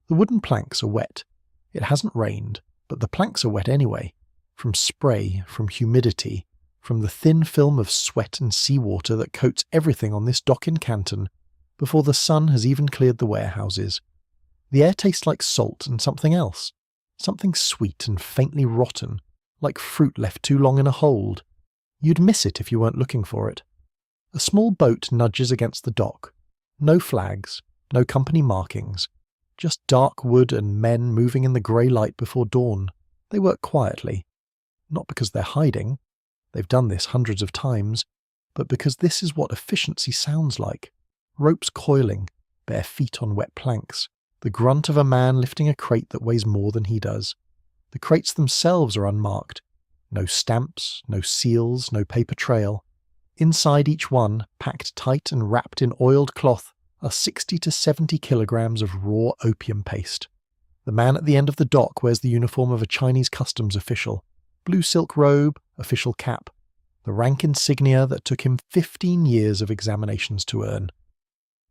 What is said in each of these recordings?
The wooden planks are wet. It hasn't rained, but the planks are wet anyway, from spray, from humidity, from the thin film of sweat and seawater that coats everything on this dock in Canton before the sun has even cleared the warehouses. The air tastes like salt and something else, something sweet and faintly rotten, like fruit left too long in a hold. You'd miss it if you weren't looking for it. A small boat nudges against the dock. No flags, no company markings, just dark wood and men moving in the grey light before dawn. They work quietly. Not because they're hiding, they've done this hundreds of times, but because this is what efficiency sounds like. Ropes coiling, bare feet on wet planks, the grunt of a man lifting a crate that weighs more than he does. The crates themselves are unmarked. No stamps, no seals, no paper trail. Inside each one, packed tight and wrapped in oiled cloth, are 60 to 70 kilograms of raw opium paste. The man at the end of the dock wears the uniform of a Chinese customs official. Blue silk robe, official cap. The rank insignia that took him 15 years of examinations to earn.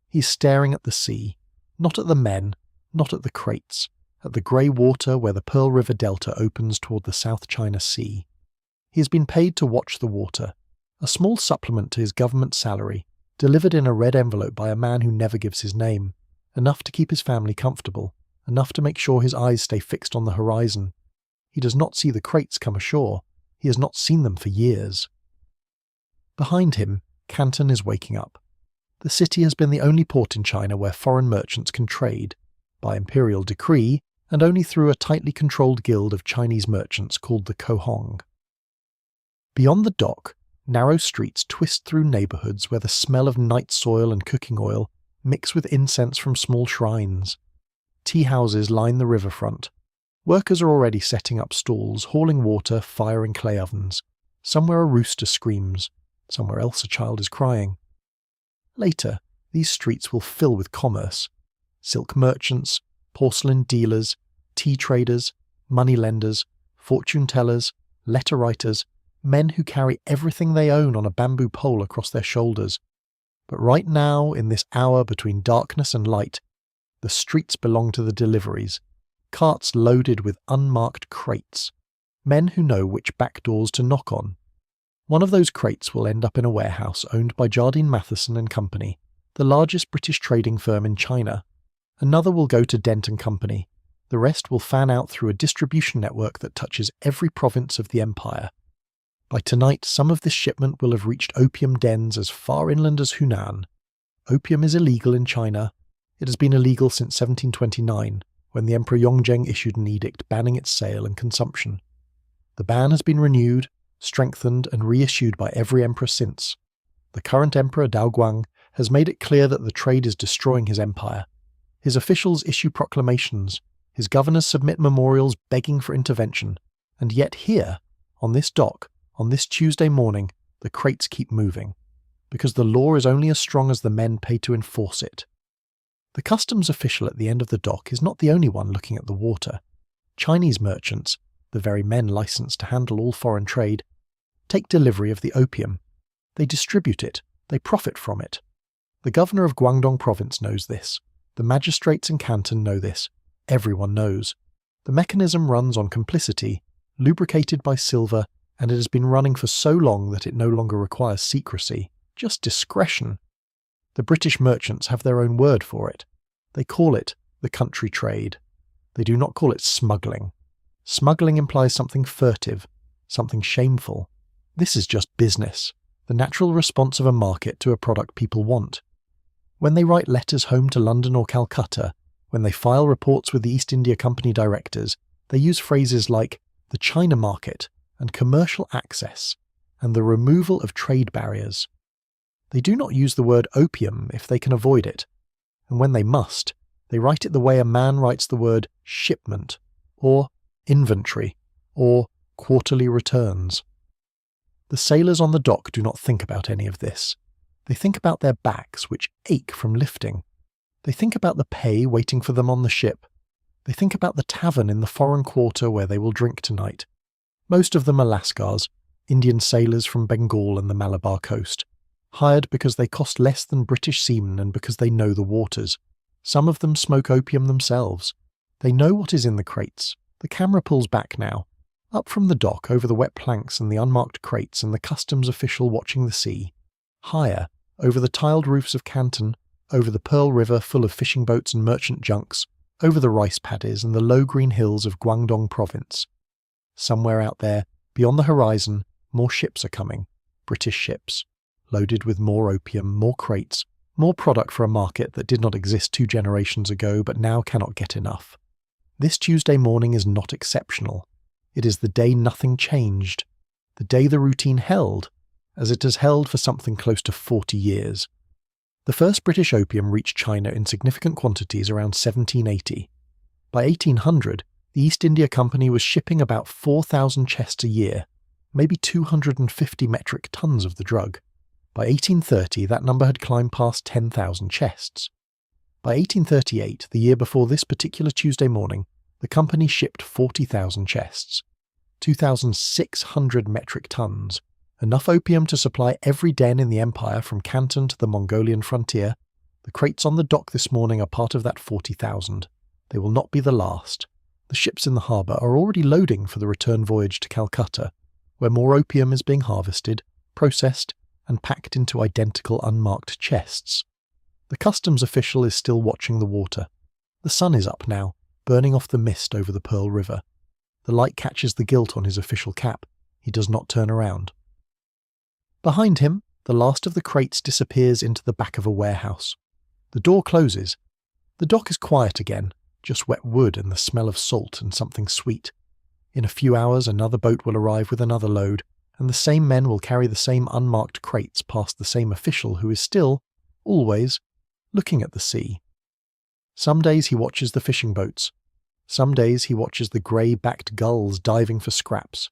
He's staring at the sea, not at the men, not at the crates, at the grey water where the Pearl River Delta opens toward the South China Sea. He has been paid to watch the water, a small supplement to his government salary, delivered in a red envelope by a man who never gives his name, enough to keep his family comfortable, enough to make sure his eyes stay fixed on the horizon. He does not see the crates come ashore. He has not seen them for years. Behind him, Canton is waking up. The city has been the only port in China where foreign merchants can trade, by imperial decree, and only through a tightly controlled guild of Chinese merchants called the Kohong. Beyond the dock, narrow streets twist through neighbourhoods where the smell of night soil and cooking oil mix with incense from small shrines. Tea houses line the riverfront. Workers are already setting up stalls, hauling water, firing clay ovens. Somewhere a rooster screams. Somewhere else a child is crying. Later, these streets will fill with commerce. Silk merchants, porcelain dealers, tea traders, money lenders, fortune tellers, letter writers, men who carry everything they own on a bamboo pole across their shoulders. But right now, in this hour between darkness and light, the streets belong to the deliveries, carts loaded with unmarked crates, men who know which back doors to knock on. One of those crates will end up in a warehouse owned by Jardine Matheson and Company, the largest British trading firm in China. Another will go to Dent and Company. The rest will fan out through a distribution network that touches every province of the empire. By tonight, some of this shipment will have reached opium dens as far inland as Hunan. Opium is illegal in China. It has been illegal since 1729, when the Emperor Yongzheng issued an edict banning its sale and consumption. The ban has been renewed, strengthened and reissued by every emperor since. The current emperor, Daoguang, has made it clear that the trade is destroying his empire. His officials issue proclamations, his governors submit memorials begging for intervention, and yet here, on this dock, on this Tuesday morning, the crates keep moving, because the law is only as strong as the men paid to enforce it. The customs official at the end of the dock is not the only one looking at the water. Chinese merchants, the very men licensed to handle all foreign trade, take delivery of the opium. They distribute it, they profit from it. The governor of Guangdong province knows this. The magistrates in Canton know this. Everyone knows. The mechanism runs on complicity, lubricated by silver, and it has been running for so long that it no longer requires secrecy, just discretion. The British merchants have their own word for it. They call it the country trade. They do not call it smuggling. Smuggling implies something furtive, something shameful. This is just business, the natural response of a market to a product people want. When they write letters home to London or Calcutta, when they file reports with the East India Company directors, they use phrases like the China market and commercial access and the removal of trade barriers. They do not use the word opium if they can avoid it, and when they must, they write it the way a man writes the word shipment, or inventory, or quarterly returns. The sailors on the dock do not think about any of this. They think about their backs, which ache from lifting. They think about the pay waiting for them on the ship. They think about the tavern in the foreign quarter where they will drink tonight. Most of them are Lascars, Indian sailors from Bengal and the Malabar coast, hired because they cost less than British seamen and because they know the waters. Some of them smoke opium themselves. They know what is in the crates. The camera pulls back now, up from the dock over the wet planks and the unmarked crates and the customs official watching the sea, higher, over the tiled roofs of Canton, over the Pearl River full of fishing boats and merchant junks, over the rice paddies and the low green hills of Guangdong province. Somewhere out there, beyond the horizon, more ships are coming, British ships, loaded with more opium, more crates, more product for a market that did not exist 2 generations ago but now cannot get enough. This Tuesday morning is not exceptional. It is the day nothing changed, the day the routine held, as it has held for something close to 40 years. The first British opium reached China in significant quantities around 1780. By 1800, the East India Company was shipping about 4,000 chests a year, maybe 250 metric tons of the drug. By 1830, that number had climbed past 10,000 chests. By 1838, the year before this particular Tuesday morning, the company shipped 40,000 chests, 2,600 metric tons, enough opium to supply every den in the empire from Canton to the Mongolian frontier. The crates on the dock this morning are part of that 40,000. They will not be the last. The ships in the harbour are already loading for the return voyage to Calcutta, where more opium is being harvested, processed, and packed into identical unmarked chests. The customs official is still watching the water. The sun is up now, burning off the mist over the Pearl River. The light catches the gilt on his official cap. He does not turn around. Behind him, the last of the crates disappears into the back of a warehouse. The door closes. The dock is quiet again, just wet wood and the smell of salt and something sweet. In a few hours another boat will arrive with another load, and the same men will carry the same unmarked crates past the same official who is still, always, looking at the sea. Some days he watches the fishing boats. Some days he watches the grey-backed gulls diving for scraps.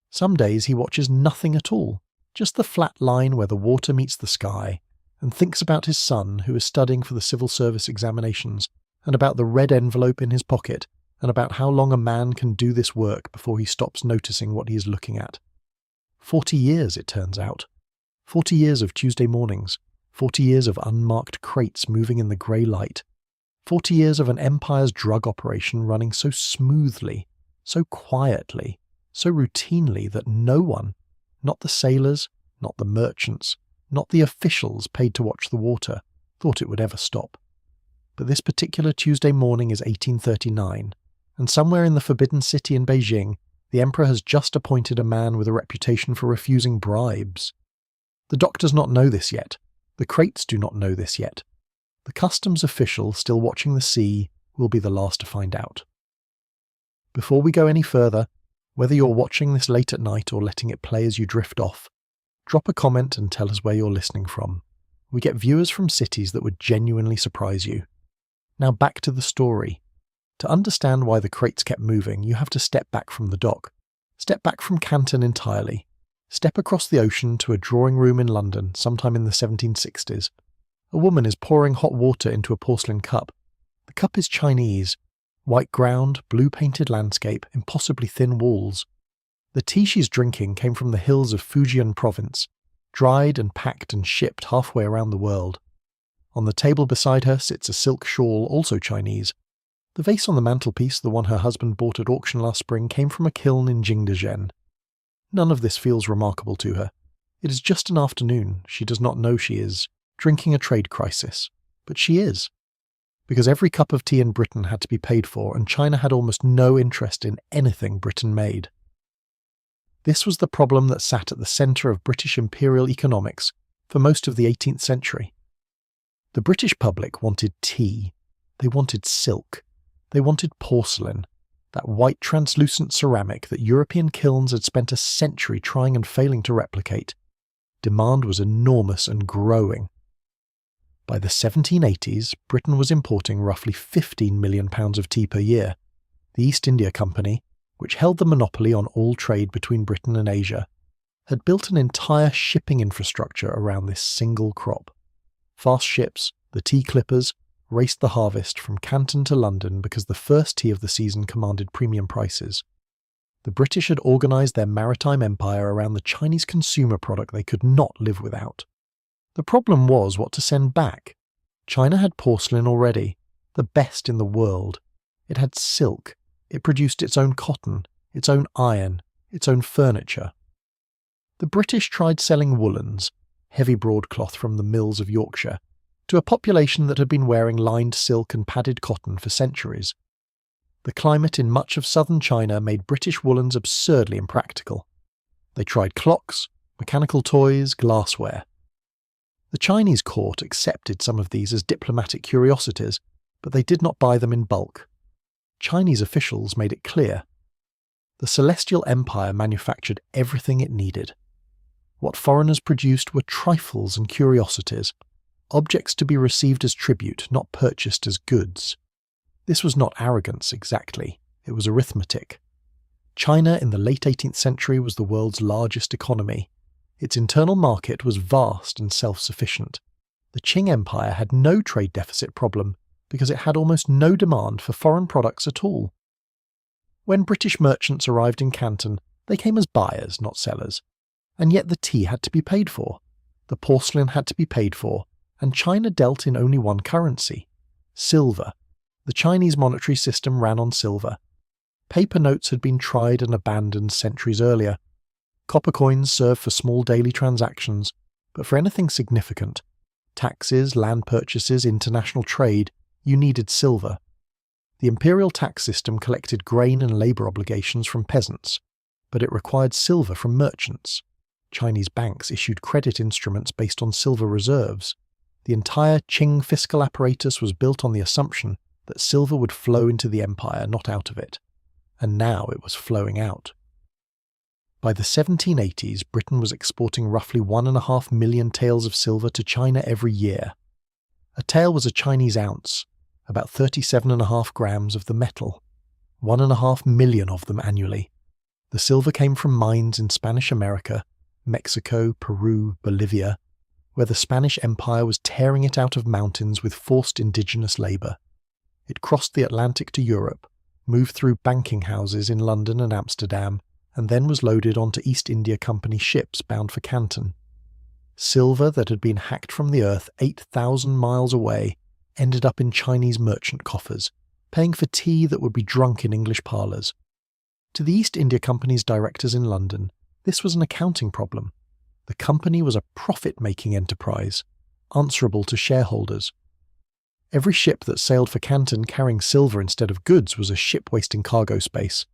Some days he watches nothing at all, just the flat line where the water meets the sky, and thinks about his son who is studying for the civil service examinations, and about the red envelope in his pocket, and about how long a man can do this work before he stops noticing what he is looking at. 40 years, it turns out. 40 years of Tuesday mornings. 40 years of unmarked crates moving in the grey light. 40 years of an empire's drug operation running so smoothly, so quietly, so routinely that no one, not the sailors, not the merchants, not the officials paid to watch the water, thought it would ever stop. But this particular Tuesday morning is 1839, and somewhere in the Forbidden City in Beijing, the emperor has just appointed a man with a reputation for refusing bribes. The dock does not know this yet. The crates do not know this yet. The customs official still watching the sea will be the last to find out. Before we go any further, whether you're watching this late at night or letting it play as you drift off, drop a comment and tell us where you're listening from. We get viewers from cities that would genuinely surprise you. Now back to the story. To understand why the crates kept moving, you have to step back from the dock. Step back from Canton entirely. Step across the ocean to a drawing room in London sometime in the 1760s. A woman is pouring hot water into a porcelain cup. The cup is Chinese. White ground, blue-painted landscape, impossibly thin walls. The tea she's drinking came from the hills of Fujian province, dried and packed and shipped halfway around the world. On the table beside her sits a silk shawl, also Chinese. The vase on the mantelpiece, the one her husband bought at auction last spring, came from a kiln in Jingdezhen. None of this feels remarkable to her. It is just an afternoon. She does not know she is drinking a trade crisis. But she is. Because every cup of tea in Britain had to be paid for, and China had almost no interest in anything Britain made. This was the problem that sat at the centre of British imperial economics for most of the 18th century. The British public wanted tea. They wanted silk. They wanted porcelain, that white translucent ceramic that European kilns had spent a century trying and failing to replicate. Demand was enormous and growing. By the 1780s, Britain was importing roughly £15 million of tea per year. The East India Company, which held the monopoly on all trade between Britain and Asia, had built an entire shipping infrastructure around this single crop. Fast ships, the tea clippers, raced the harvest from Canton to London because the first tea of the season commanded premium prices. The British had organised their maritime empire around the Chinese consumer product they could not live without. The problem was what to send back. China had porcelain already, the best in the world. It had silk. It produced its own cotton, its own iron, its own furniture. The British tried selling woolens, heavy broadcloth from the mills of Yorkshire, to a population that had been wearing lined silk and padded cotton for centuries. The climate in much of southern China made British woolens absurdly impractical. They tried clocks, mechanical toys, glassware. The Chinese court accepted some of these as diplomatic curiosities, but they did not buy them in bulk. Chinese officials made it clear. The Celestial Empire manufactured everything it needed. What foreigners produced were trifles and curiosities, objects to be received as tribute, not purchased as goods. This was not arrogance exactly, it was arithmetic. China in the late 18th century was the world's largest economy. Its internal market was vast and self-sufficient. The Qing Empire had no trade deficit problem because it had almost no demand for foreign products at all. When British merchants arrived in Canton, they came as buyers, not sellers. And yet the tea had to be paid for, the porcelain had to be paid for, and China dealt in only one currency, silver. The Chinese monetary system ran on silver. Paper notes had been tried and abandoned centuries earlier. Copper coins served for small daily transactions, but for anything significant, taxes, land purchases, international trade, you needed silver. The Imperial tax system collected grain and labour obligations from peasants, but it required silver from merchants. Chinese banks issued credit instruments based on silver reserves. The entire Qing fiscal apparatus was built on the assumption that silver would flow into the empire, not out of it. And now it was flowing out. By the 1780s, Britain was exporting roughly 1.5 million taels of silver to China every year. A tael was a Chinese ounce, about 37.5 grams of the metal. 1.5 million of them annually. The silver came from mines in Spanish America, Mexico, Peru, Bolivia, where the Spanish Empire was tearing it out of mountains with forced indigenous labour. It crossed the Atlantic to Europe, moved through banking houses in London and Amsterdam, and then was loaded onto East India Company ships bound for Canton. Silver that had been hacked from the earth 8,000 miles away ended up in Chinese merchant coffers, paying for tea that would be drunk in English parlours. To the East India Company's directors in London, this was an accounting problem. The company was a profit-making enterprise, answerable to shareholders. Every ship that sailed for Canton carrying silver instead of goods was a ship wasting cargo space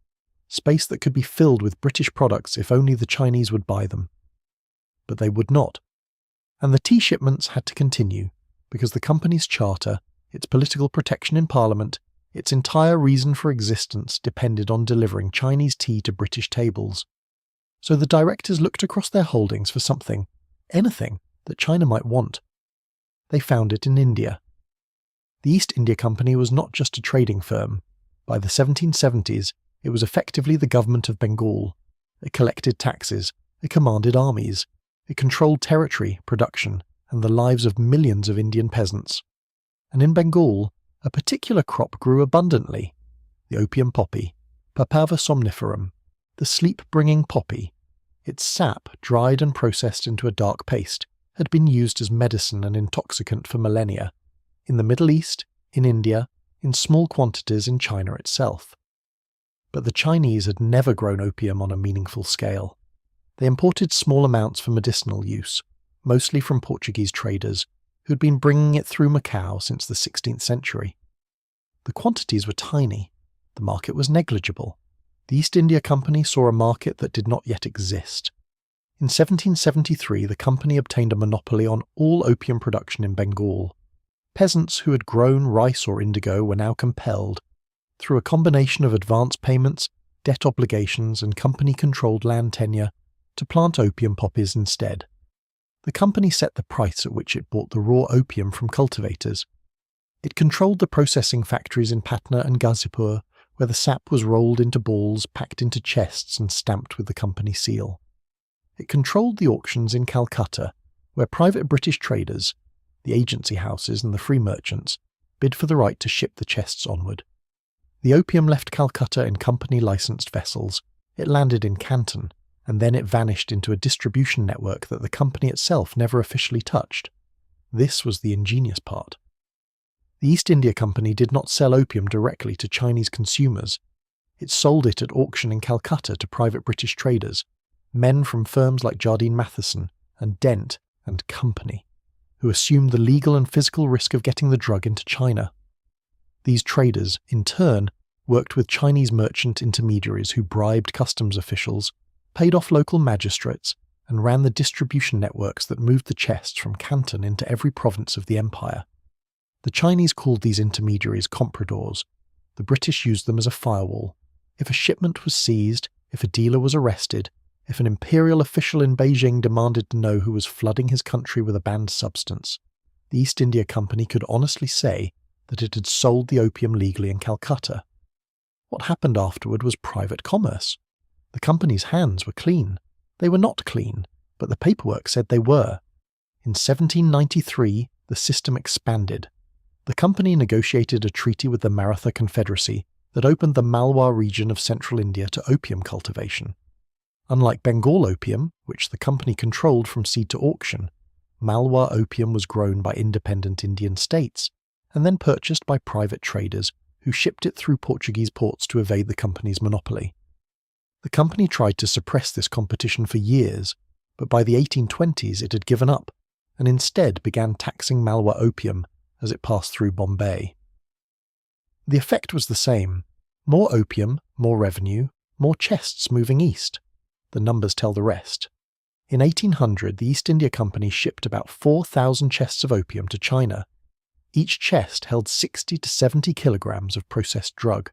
that could be filled with British products if only the Chinese would buy them. But they would not. And the tea shipments had to continue, because the company's charter, its political protection in Parliament, its entire reason for existence depended on delivering Chinese tea to British tables. So the directors looked across their holdings for something, anything, that China might want. They found it in India. The East India Company was not just a trading firm. By the 1770s, it was effectively the government of Bengal. It collected taxes, it commanded armies, it controlled territory, production, and the lives of millions of Indian peasants. And in Bengal, a particular crop grew abundantly, the opium poppy, Papaver somniferum, the sleep-bringing poppy. Its sap, dried and processed into a dark paste, had been used as medicine and intoxicant for millennia, in the Middle East, in India, in small quantities in China itself. But the Chinese had never grown opium on a meaningful scale. They imported small amounts for medicinal use, mostly from Portuguese traders, who had been bringing it through Macau since the 16th century. The quantities were tiny, the market was negligible. The East India Company saw a market that did not yet exist. In 1773, the company obtained a monopoly on all opium production in Bengal. Peasants who had grown rice or indigo were now compelled, through a combination of advance payments, debt obligations, and company-controlled land tenure, to plant opium poppies instead. The company set the price at which it bought the raw opium from cultivators. It controlled the processing factories in Patna and Ghazipur, where the sap was rolled into balls, packed into chests, and stamped with the company seal. It controlled the auctions in Calcutta, where private British traders, the agency houses and the free merchants, bid for the right to ship the chests onward. The opium left Calcutta in company-licensed vessels. It landed in Canton, and then it vanished into a distribution network that the company itself never officially touched. This was the ingenious part. The East India Company did not sell opium directly to Chinese consumers. It sold it at auction in Calcutta to private British traders, men from firms like Jardine Matheson and Dent and Company, who assumed the legal and physical risk of getting the drug into China. These traders, in turn, worked with Chinese merchant intermediaries who bribed customs officials, paid off local magistrates, and ran the distribution networks that moved the chests from Canton into every province of the empire. The Chinese called these intermediaries compradors. The British used them as a firewall. If a shipment was seized, if a dealer was arrested, if an imperial official in Beijing demanded to know who was flooding his country with a banned substance, the East India Company could honestly say that it had sold the opium legally in Calcutta. What happened afterward was private commerce. The company's hands were clean. They were not clean, but the paperwork said they were. In 1793, the system expanded. The company negotiated a treaty with the Maratha Confederacy that opened the Malwa region of central India to opium cultivation. Unlike Bengal opium, which the company controlled from seed to auction, Malwa opium was grown by independent Indian states and then purchased by private traders who shipped it through Portuguese ports to evade the company's monopoly. The company tried to suppress this competition for years, but by the 1820s it had given up and instead began taxing Malwa opium as it passed through Bombay. The effect was the same. More opium, more revenue, more chests moving east. The numbers tell the rest. In 1800, the East India Company shipped about 4,000 chests of opium to China. Each chest held 60 to 70 kilograms of processed drug.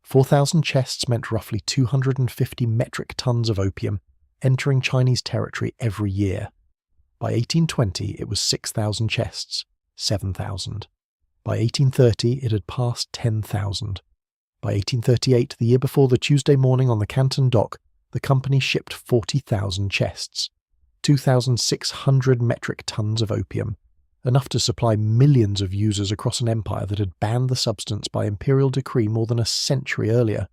4,000 chests meant roughly 250 metric tons of opium entering Chinese territory every year. By 1820, it was 6,000 chests, 7,000. By 1830, it had passed 10,000. By 1838, the year before the Tuesday morning on the Canton dock, the company shipped 40,000 chests, 2,600 metric tons of opium, enough to supply millions of users across an empire that had banned the substance by imperial decree more than a century earlier.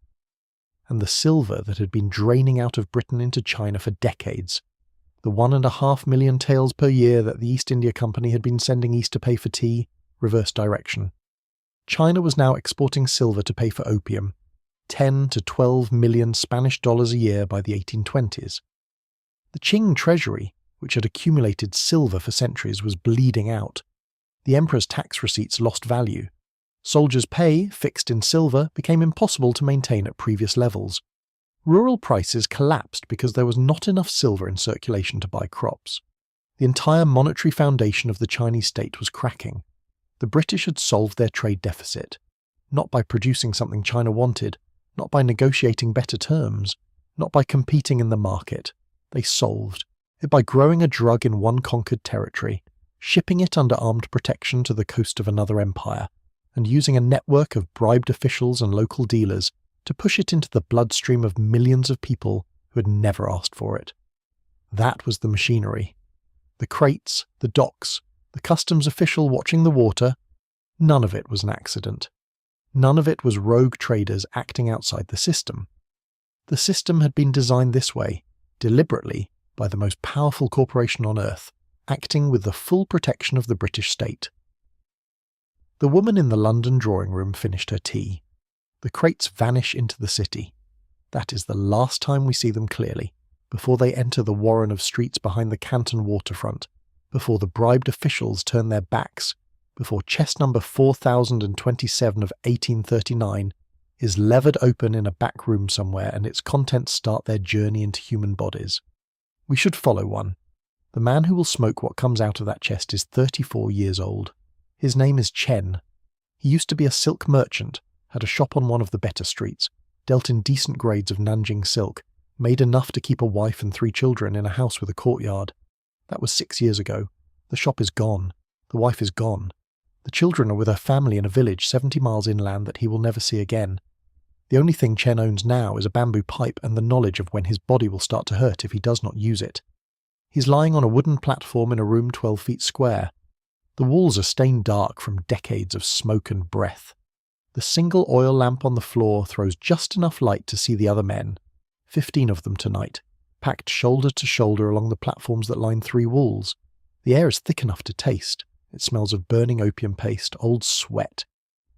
And the silver that had been draining out of Britain into China for decades, the 1.5 million taels per year that the East India Company had been sending east to pay for tea, reversed direction. China was now exporting silver to pay for opium, 10 to 12 million Spanish dollars a year by the 1820s. The Qing treasury, which had accumulated silver for centuries, was bleeding out. The emperor's tax receipts lost value. Soldiers' pay, fixed in silver, became impossible to maintain at previous levels. Rural prices collapsed because there was not enough silver in circulation to buy crops. The entire monetary foundation of the Chinese state was cracking. The British had solved their trade deficit, not by producing something China wanted, not by negotiating better terms, not by competing in the market. They solved it by growing a drug in one conquered territory, shipping it under armed protection to the coast of another empire, and using a network of bribed officials and local dealers to push it into the bloodstream of millions of people who had never asked for it. That was the machinery. The crates, the docks, the customs official watching the water, none of it was an accident. None of it was rogue traders acting outside the system. The system had been designed this way, deliberately, by the most powerful corporation on earth, acting with the full protection of the British state. The woman in the London drawing room finished her tea. The crates vanish into the city. That is the last time we see them clearly, before they enter the warren of streets behind the Canton waterfront, before the bribed officials turn their backs, before chest number 4027 of 1839 is levered open in a back room somewhere and its contents start their journey into human bodies. We should follow one. The man who will smoke what comes out of that chest is 34 years old. His name is Chen. He used to be a silk merchant, had a shop on one of the better streets, dealt in decent grades of Nanjing silk, made enough to keep a wife and 3 children in a house with a courtyard. That was 6 years ago. The shop is gone. The wife is gone. The children are with her family in a village 70 miles inland that he will never see again. The only thing Chen owns now is a bamboo pipe and the knowledge of when his body will start to hurt if he does not use it. He's lying on a wooden platform in a room 12 feet square. The walls are stained dark from decades of smoke and breath. The single oil lamp on the floor throws just enough light to see the other men, 15 of them tonight, packed shoulder to shoulder along the platforms that line 3 walls. The air is thick enough to taste, It smells of burning opium paste, old sweat,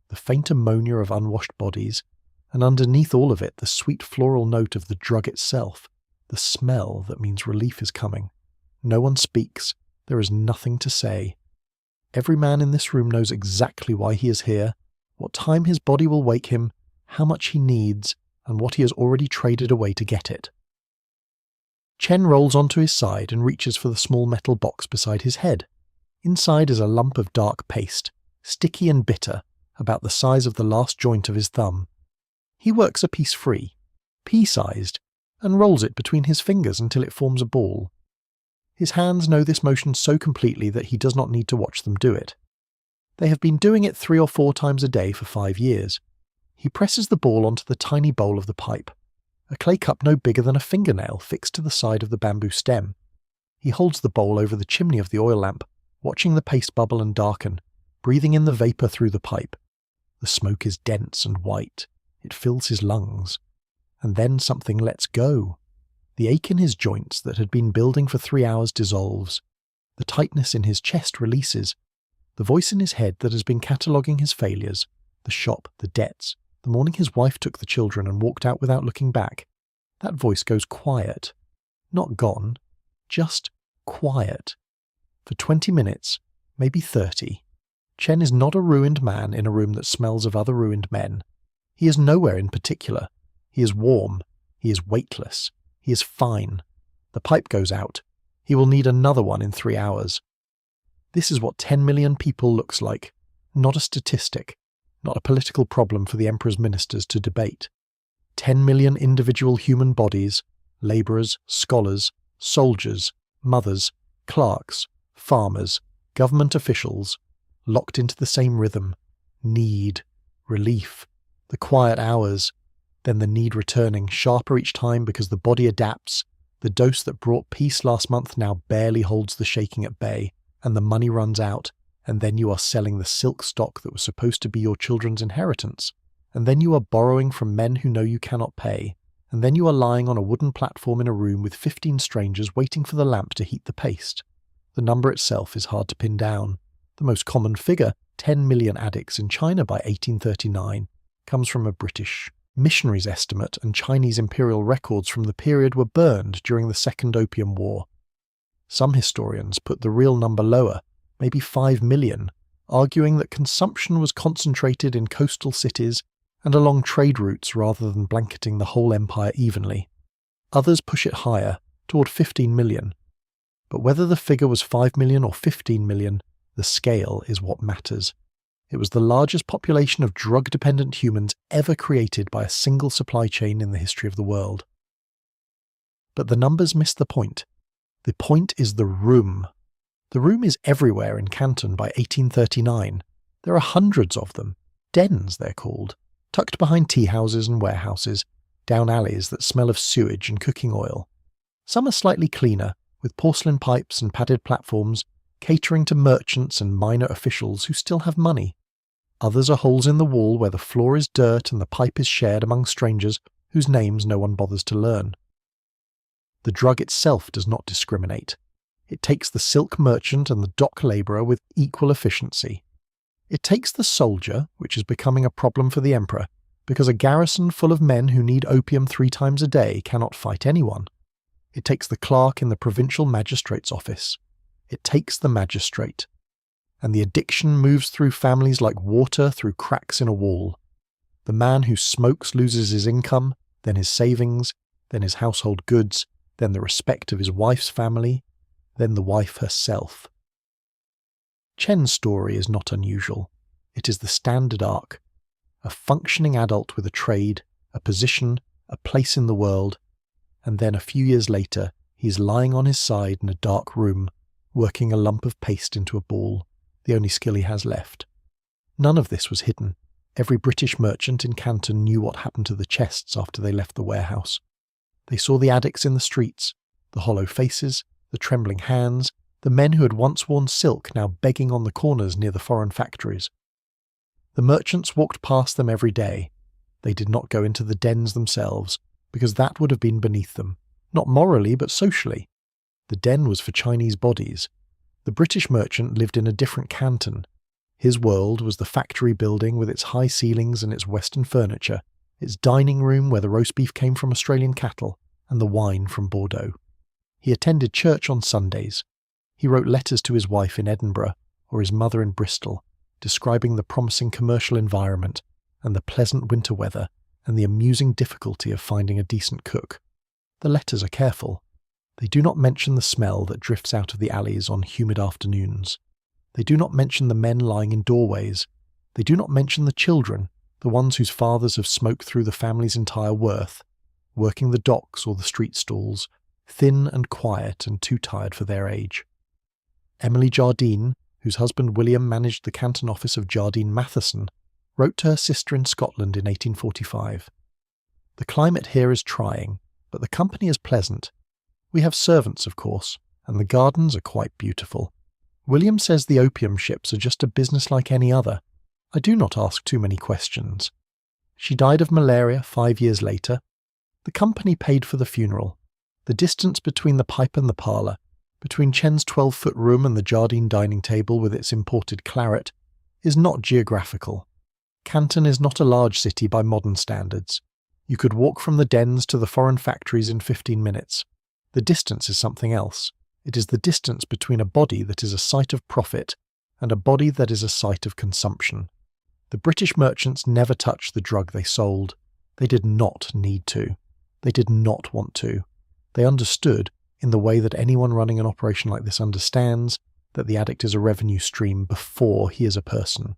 the faint ammonia of unwashed bodies, and underneath all of it the sweet floral note of the drug itself, the smell that means relief is coming. No one speaks. There is nothing to say. Every man in this room knows exactly why he is here, what time his body will wake him, how much he needs, and what he has already traded away to get it. Chen rolls onto his side and reaches for the small metal box beside his head. Inside is a lump of dark paste, sticky and bitter, about the size of the last joint of his thumb. He works a piece free, pea-sized, and rolls it between his fingers until it forms a ball. His hands know this motion so completely that he does not need to watch them do it. They have been doing it 3 or 4 times a day for 5 years. He presses the ball onto the tiny bowl of the pipe, a clay cup no bigger than a fingernail fixed to the side of the bamboo stem. He holds the bowl over the chimney of the oil lamp, watching the paste bubble and darken, breathing in the vapour through the pipe. The smoke is dense and white. It fills his lungs. And then something lets go. The ache in his joints that had been building for 3 hours dissolves. The tightness in his chest releases. The voice in his head that has been cataloguing his failures, the shop, the debts, the morning his wife took the children and walked out without looking back, that voice goes quiet. Not gone, just quiet. For 20 minutes, maybe 30. Chen is not a ruined man in a room that smells of other ruined men. He is nowhere in particular. He is warm. He is weightless. He is fine. The pipe goes out. He will need another one in 3 hours. This is what 10 million people looks like. Not a statistic. Not a political problem for the Emperor's ministers to debate. 10 million individual human bodies, labourers, scholars, soldiers, mothers, clerks, farmers, government officials, locked into the same rhythm. Need, relief, the quiet hours, then the need returning, sharper each time because the body adapts. The dose that brought peace last month now barely holds the shaking at bay, and the money runs out, and then you are selling the silk stock that was supposed to be your children's inheritance, and then you are borrowing from men who know you cannot pay, and then you are lying on a wooden platform in a room with 15 strangers waiting for the lamp to heat the paste. The number itself is hard to pin down. The most common figure, 10 million addicts in China by 1839, comes from a British missionary's estimate, and Chinese imperial records from the period were burned during the Second Opium War. Some historians put the real number lower, maybe 5 million, arguing that consumption was concentrated in coastal cities and along trade routes rather than blanketing the whole empire evenly. Others push it higher, toward 15 million. But whether the figure was 5 million or 15 million, the scale is what matters. It was the largest population of drug-dependent humans ever created by a single supply chain in the history of the world. But the numbers miss the point. The point is the room. The room is everywhere in Canton by 1839. There are hundreds of them. Dens, they're called, tucked behind tea houses and warehouses, down alleys that smell of sewage and cooking oil. Some are slightly cleaner, with porcelain pipes and padded platforms, catering to merchants and minor officials who still have money. Others are holes in the wall where the floor is dirt and the pipe is shared among strangers whose names no one bothers to learn. The drug itself does not discriminate. It takes the silk merchant and the dock labourer with equal efficiency. It takes the soldier, which is becoming a problem for the Emperor, because a garrison full of men who need opium 3 times a day cannot fight anyone. It takes the clerk in the provincial magistrate's office. It takes the magistrate. And the addiction moves through families like water through cracks in a wall. The man who smokes loses his income, then his savings, then his household goods, then the respect of his wife's family, then the wife herself. Chen's story is not unusual. It is the standard arc. A functioning adult with a trade, a position, a place in the world, and then a few years later he is lying on his side in a dark room, working a lump of paste into a ball, the only skill he has left. None of this was hidden. Every British merchant in Canton knew what happened to the chests after they left the warehouse. They saw the addicts in the streets, the hollow faces, the trembling hands, the men who had once worn silk now begging on the corners near the foreign factories. The merchants walked past them every day. They did not go into the dens themselves, because that would have been beneath them, not morally but socially. The den was for Chinese bodies. The British merchant lived in a different Canton. His world was the factory building with its high ceilings and its Western furniture, its dining room where the roast beef came from Australian cattle, and the wine from Bordeaux. He attended church on Sundays. He wrote letters to his wife in Edinburgh or his mother in Bristol, describing the promising commercial environment and the pleasant winter weather and the amusing difficulty of finding a decent cook. The letters are careful. They do not mention the smell that drifts out of the alleys on humid afternoons. They do not mention the men lying in doorways. They do not mention the children, the ones whose fathers have smoked through the family's entire worth, working the docks or the street stalls, thin and quiet and too tired for their age. Emily Jardine, whose husband William managed the Canton office of Jardine Matheson, wrote to her sister in Scotland in 1845. The climate here is trying, but the company is pleasant. We have servants, of course, and the gardens are quite beautiful. William says the opium ships are just a business like any other. I do not ask too many questions. She died of malaria 5 years later. The company paid for the funeral. The distance between the pipe and the parlour, between Chen's 12-foot room and the Jardine dining table with its imported claret, is not geographical. Canton is not a large city by modern standards. You could walk from the dens to the foreign factories in 15 minutes. The distance is something else. It is the distance between a body that is a site of profit and a body that is a site of consumption. The British merchants never touched the drug they sold. They did not need to. They did not want to. They understood, in the way that anyone running an operation like this understands, that the addict is a revenue stream before he is a person.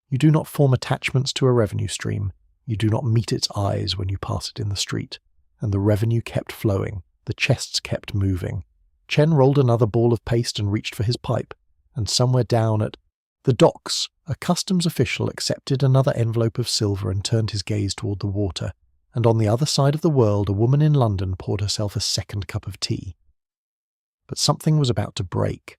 You do not form attachments to a revenue stream. You do not meet its eyes when you pass it in the street. And the revenue kept flowing. The chests kept moving. Chen rolled another ball of paste and reached for his pipe, and somewhere down at the docks, a customs official accepted another envelope of silver and turned his gaze toward the water, and on the other side of the world a woman in London poured herself a second cup of tea. But something was about to break.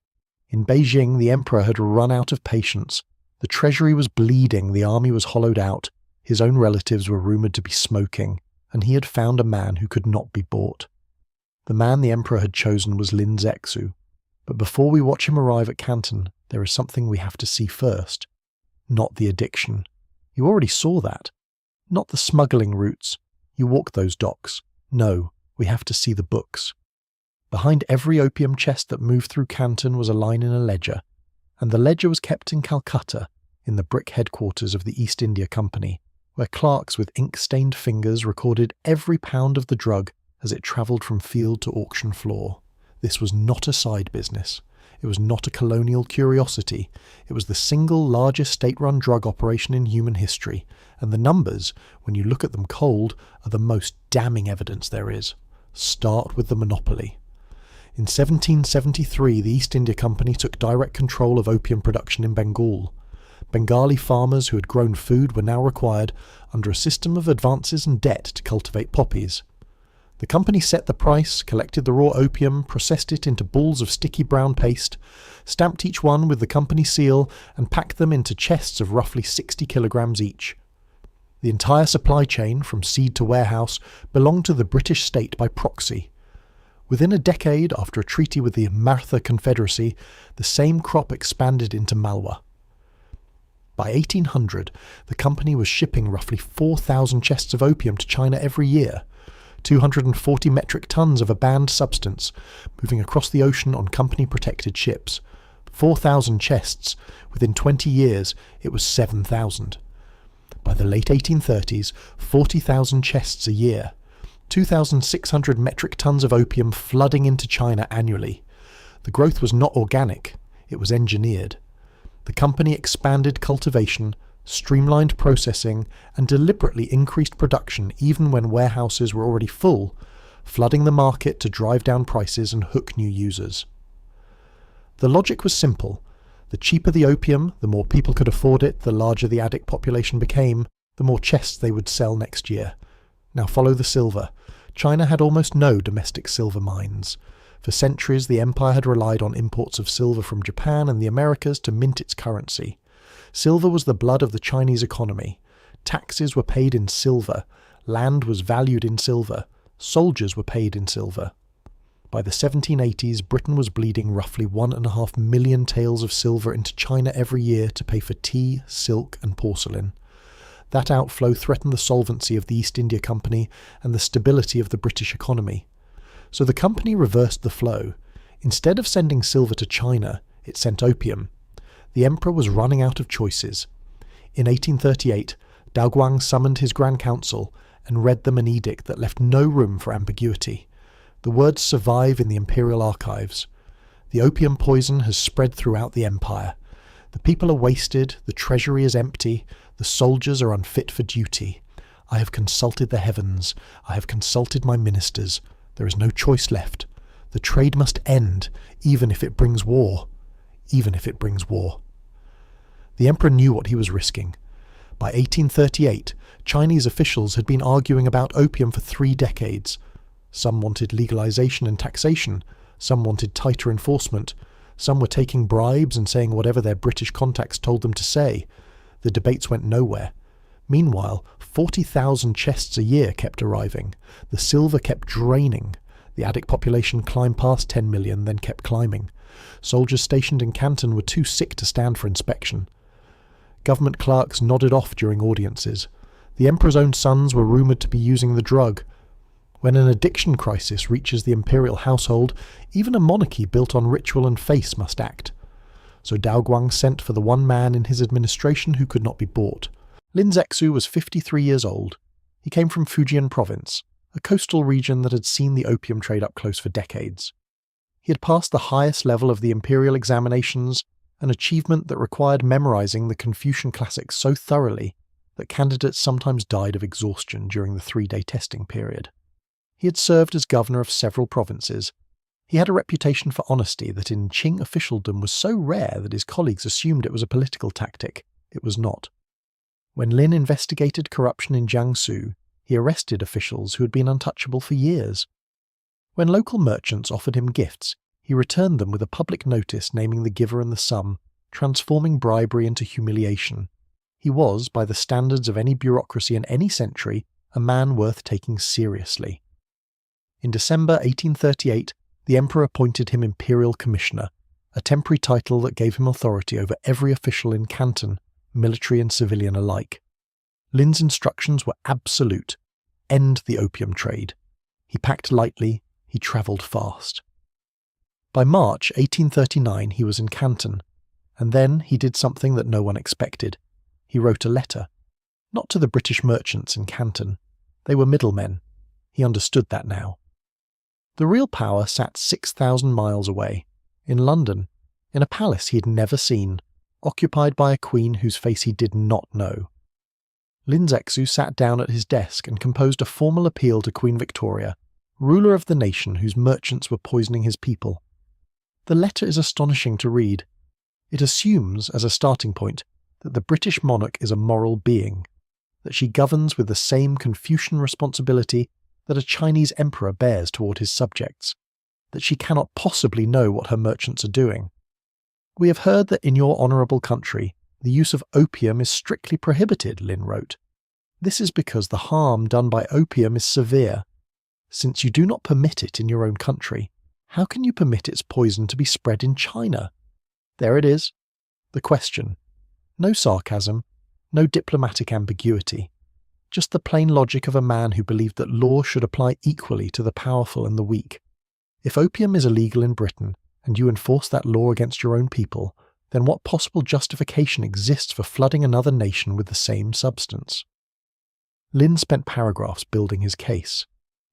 In Beijing, the emperor had run out of patience. The treasury was bleeding, the army was hollowed out, his own relatives were rumoured to be smoking, and he had found a man who could not be bought. The man the emperor had chosen was Lin Zexu. But before we watch him arrive at Canton, there is something we have to see first. Not the addiction. You already saw that. Not the smuggling routes. You walked those docks. No, we have to see the books. Behind every opium chest that moved through Canton was a line in a ledger, and the ledger was kept in Calcutta, in the brick headquarters of the East India Company, where clerks with ink-stained fingers recorded every pound of the drug as it travelled from field to auction floor. This was not a side business. It was not a colonial curiosity. It was the single largest state-run drug operation in human history, and the numbers, when you look at them cold, are the most damning evidence there is. Start with the monopoly. In 1773, the East India Company took direct control of opium production in Bengal. Bengali farmers who had grown food were now required, under a system of advances and debt, to cultivate poppies. The company set the price, collected the raw opium, processed it into balls of sticky brown paste, stamped each one with the company seal, and packed them into chests of roughly 60 kilograms each. The entire supply chain, from seed to warehouse, belonged to the British state by proxy. Within a decade after a treaty with the Maratha Confederacy, the same crop expanded into Malwa. By 1800, the company was shipping roughly 4,000 chests of opium to China every year, 240 metric tons of a banned substance, moving across the ocean on company-protected ships. 4,000 chests. Within 20 years, it was 7,000. By the late 1830s, 40,000 chests a year. 2,600 metric tons of opium flooding into China annually. The growth was not organic, it was engineered. The company expanded cultivation, streamlined processing, and deliberately increased production even when warehouses were already full, flooding the market to drive down prices and hook new users. The logic was simple. The cheaper the opium, the more people could afford it, the larger the addict population became, the more chests they would sell next year. Now follow the silver. China had almost no domestic silver mines. For centuries, the empire had relied on imports of silver from Japan and the Americas to mint its currency. Silver was the blood of the Chinese economy. Taxes were paid in silver. Land was valued in silver. Soldiers were paid in silver. By the 1780s, Britain was bleeding roughly 1.5 million taels of silver into China every year to pay for tea, silk and porcelain. That outflow threatened the solvency of the East India Company and the stability of the British economy. So the company reversed the flow. Instead of sending silver to China, it sent opium. The emperor was running out of choices. In 1838, Daoguang summoned his Grand Council and read them an edict that left no room for ambiguity. The words survive in the Imperial archives. The opium poison has spread throughout the empire. The people are wasted, the treasury is empty, the soldiers are unfit for duty. I have consulted the heavens, I have consulted my ministers. There is no choice left. The trade must end, even if it brings war. Even if it brings war. The emperor knew what he was risking. By 1838, Chinese officials had been arguing about opium for 3 decades. Some wanted legalization and taxation, some wanted tighter enforcement, some were taking bribes and saying whatever their British contacts told them to say. The debates went nowhere. Meanwhile, 40,000 chests a year kept arriving. The silver kept draining. The addict population climbed past 10 million, then kept climbing. Soldiers stationed in Canton were too sick to stand for inspection. Government clerks nodded off during audiences. The emperor's own sons were rumoured to be using the drug. When an addiction crisis reaches the imperial household, even a monarchy built on ritual and face must act. So Daoguang sent for the one man in his administration who could not be bought. Lin Zexu was 53 years old. He came from Fujian province, a coastal region that had seen the opium trade up close for decades. He had passed the highest level of the imperial examinations, an achievement that required memorizing the Confucian classics so thoroughly that candidates sometimes died of exhaustion during the 3-day testing period. He had served as governor of several provinces. He had a reputation for honesty that in Qing officialdom was so rare that his colleagues assumed it was a political tactic. It was not. When Lin investigated corruption in Jiangsu, he arrested officials who had been untouchable for years. When local merchants offered him gifts, he returned them with a public notice naming the giver and the sum, transforming bribery into humiliation. He was, by the standards of any bureaucracy in any century, a man worth taking seriously. In December 1838, the emperor appointed him Imperial Commissioner, a temporary title that gave him authority over every official in Canton, military and civilian alike. Lin's instructions were absolute: end the opium trade. He packed lightly, he travelled fast. By March 1839 he was in Canton, and then he did something that no one expected. He wrote a letter. Not to the British merchants in Canton. They were middlemen. He understood that now. The real power sat 6,000 miles away, in London, in a palace he had never seen, occupied by a queen whose face he did not know. Lin Zexu sat down at his desk and composed a formal appeal to Queen Victoria, ruler of the nation whose merchants were poisoning his people. The letter is astonishing to read. It assumes, as a starting point, that the British monarch is a moral being, that she governs with the same Confucian responsibility that a Chinese emperor bears toward his subjects, that she cannot possibly know what her merchants are doing. We have heard that in your honourable country, the use of opium is strictly prohibited, Lin wrote. This is because the harm done by opium is severe. Since you do not permit it in your own country, how can you permit its poison to be spread in China? There it is. The question. No sarcasm, no diplomatic ambiguity. Just the plain logic of a man who believed that law should apply equally to the powerful and the weak. If opium is illegal in Britain, and you enforce that law against your own people, then what possible justification exists for flooding another nation with the same substance? Lin spent paragraphs building his case.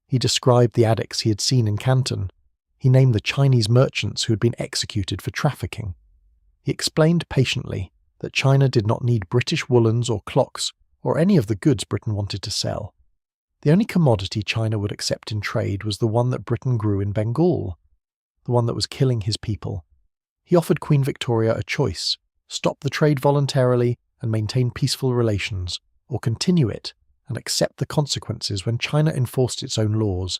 He described the addicts he had seen in Canton. He named the Chinese merchants who had been executed for trafficking. He explained patiently that China did not need British woolens or clocks or any of the goods Britain wanted to sell. The only commodity China would accept in trade was the one that Britain grew in Bengal, the one that was killing his people. He offered Queen Victoria a choice: stop the trade voluntarily and maintain peaceful relations, or continue it and accept the consequences when China enforced its own laws.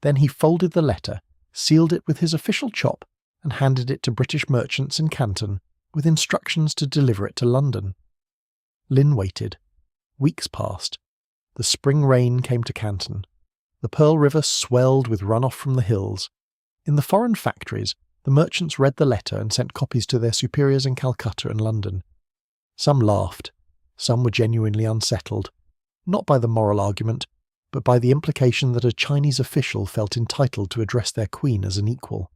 Then he folded the letter, sealed it with his official chop, and handed it to British merchants in Canton with instructions to deliver it to London. Lin waited. Weeks passed. The spring rain came to Canton. The Pearl River swelled with runoff from the hills. In the foreign factories, the merchants read the letter and sent copies to their superiors in Calcutta and London. Some laughed. Some were genuinely unsettled, not by the moral argument, but by the implication that a Chinese official felt entitled to address their queen as an equal.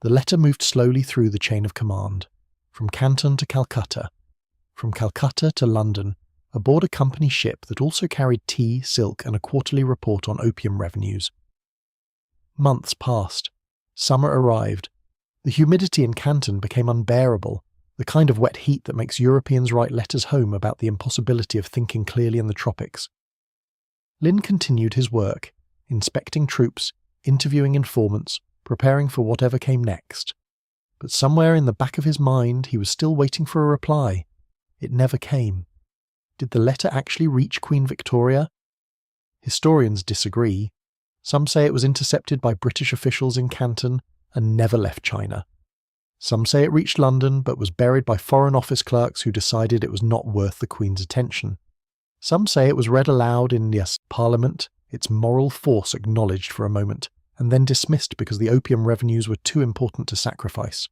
The letter moved slowly through the chain of command, from Canton to Calcutta, from Calcutta to London, aboard a company ship that also carried tea, silk, and a quarterly report on opium revenues. Months passed. Summer arrived. The humidity in Canton became unbearable, the kind of wet heat that makes Europeans write letters home about the impossibility of thinking clearly in the tropics. Lin continued his work, inspecting troops, interviewing informants, preparing for whatever came next. But somewhere in the back of his mind he was still waiting for a reply. It never came. Did the letter actually reach Queen Victoria? Historians disagree. Some say it was intercepted by British officials in Canton and never left China. Some say it reached London but was buried by Foreign Office clerks who decided it was not worth the Queen's attention. Some say it was read aloud in Parliament, its moral force acknowledged for a moment, and then dismissed because the opium revenues were too important to sacrifice.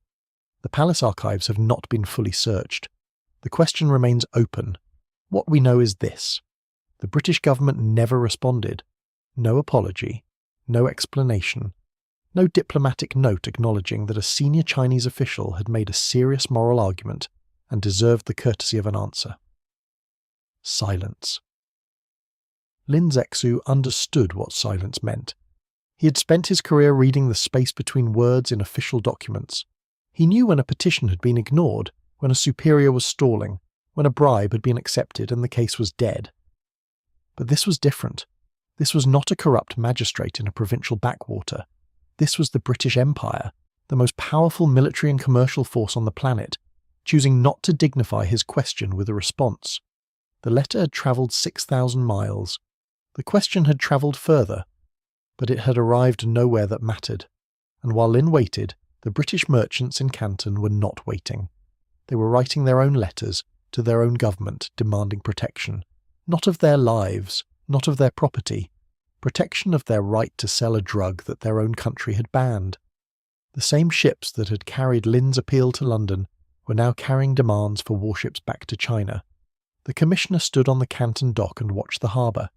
The palace archives have not been fully searched. The question remains open. What we know is this. The British government never responded. No apology, no explanation, no diplomatic note acknowledging that a senior Chinese official had made a serious moral argument and deserved the courtesy of an answer. Silence. Lin Zexu understood what silence meant. He had spent his career reading the space between words in official documents. He knew when a petition had been ignored, when a superior was stalling, when a bribe had been accepted and the case was dead. But this was different. This was not a corrupt magistrate in a provincial backwater. This was the British Empire, the most powerful military and commercial force on the planet, choosing not to dignify his question with a response. The letter had travelled 6,000 miles. The question had travelled further, but it had arrived nowhere that mattered. And while Lin waited, the British merchants in Canton were not waiting. They were writing their own letters to their own government demanding protection, not of their lives, not of their property, protection of their right to sell a drug that their own country had banned. The same ships that had carried Lin's appeal to London were now carrying demands for warships back to China. The commissioner stood on the Canton dock and watched the harbour.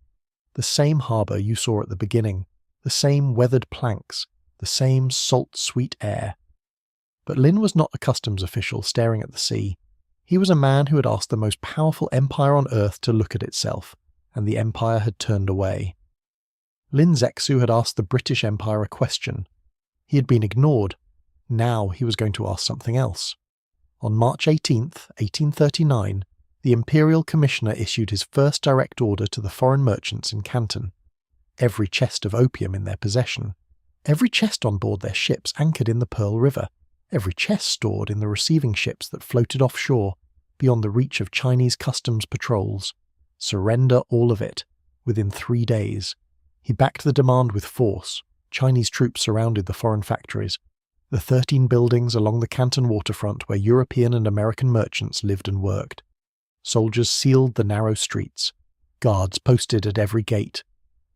The same harbour you saw at the beginning, the same weathered planks, the same salt-sweet air. But Lin was not a customs official staring at the sea. He was a man who had asked the most powerful empire on earth to look at itself, and the empire had turned away. Lin Zexu had asked the British Empire a question. He had been ignored. Now he was going to ask something else. On March 18th, 1839, the Imperial Commissioner issued his first direct order to the foreign merchants in Canton. Every chest of opium in their possession, every chest on board their ships anchored in the Pearl River, every chest stored in the receiving ships that floated offshore, beyond the reach of Chinese customs patrols. Surrender all of it, within 3 days. He backed the demand with force. Chinese troops surrounded the foreign factories, the 13 buildings along the Canton waterfront where European and American merchants lived and worked. Soldiers sealed the narrow streets. Guards posted at every gate.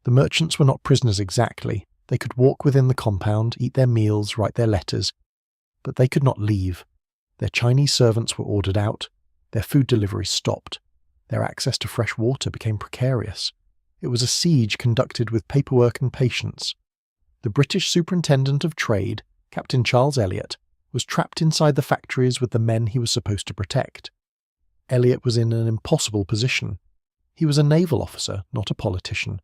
The merchants were not prisoners exactly. They could walk within the compound, eat their meals, write their letters. But they could not leave. Their Chinese servants were ordered out. Their food deliveries stopped. Their access to fresh water became precarious. It was a siege conducted with paperwork and patience. The British Superintendent of Trade, Captain Charles Elliot, was trapped inside the factories with the men he was supposed to protect. Elliot was in an impossible position. He was a naval officer, not a politician.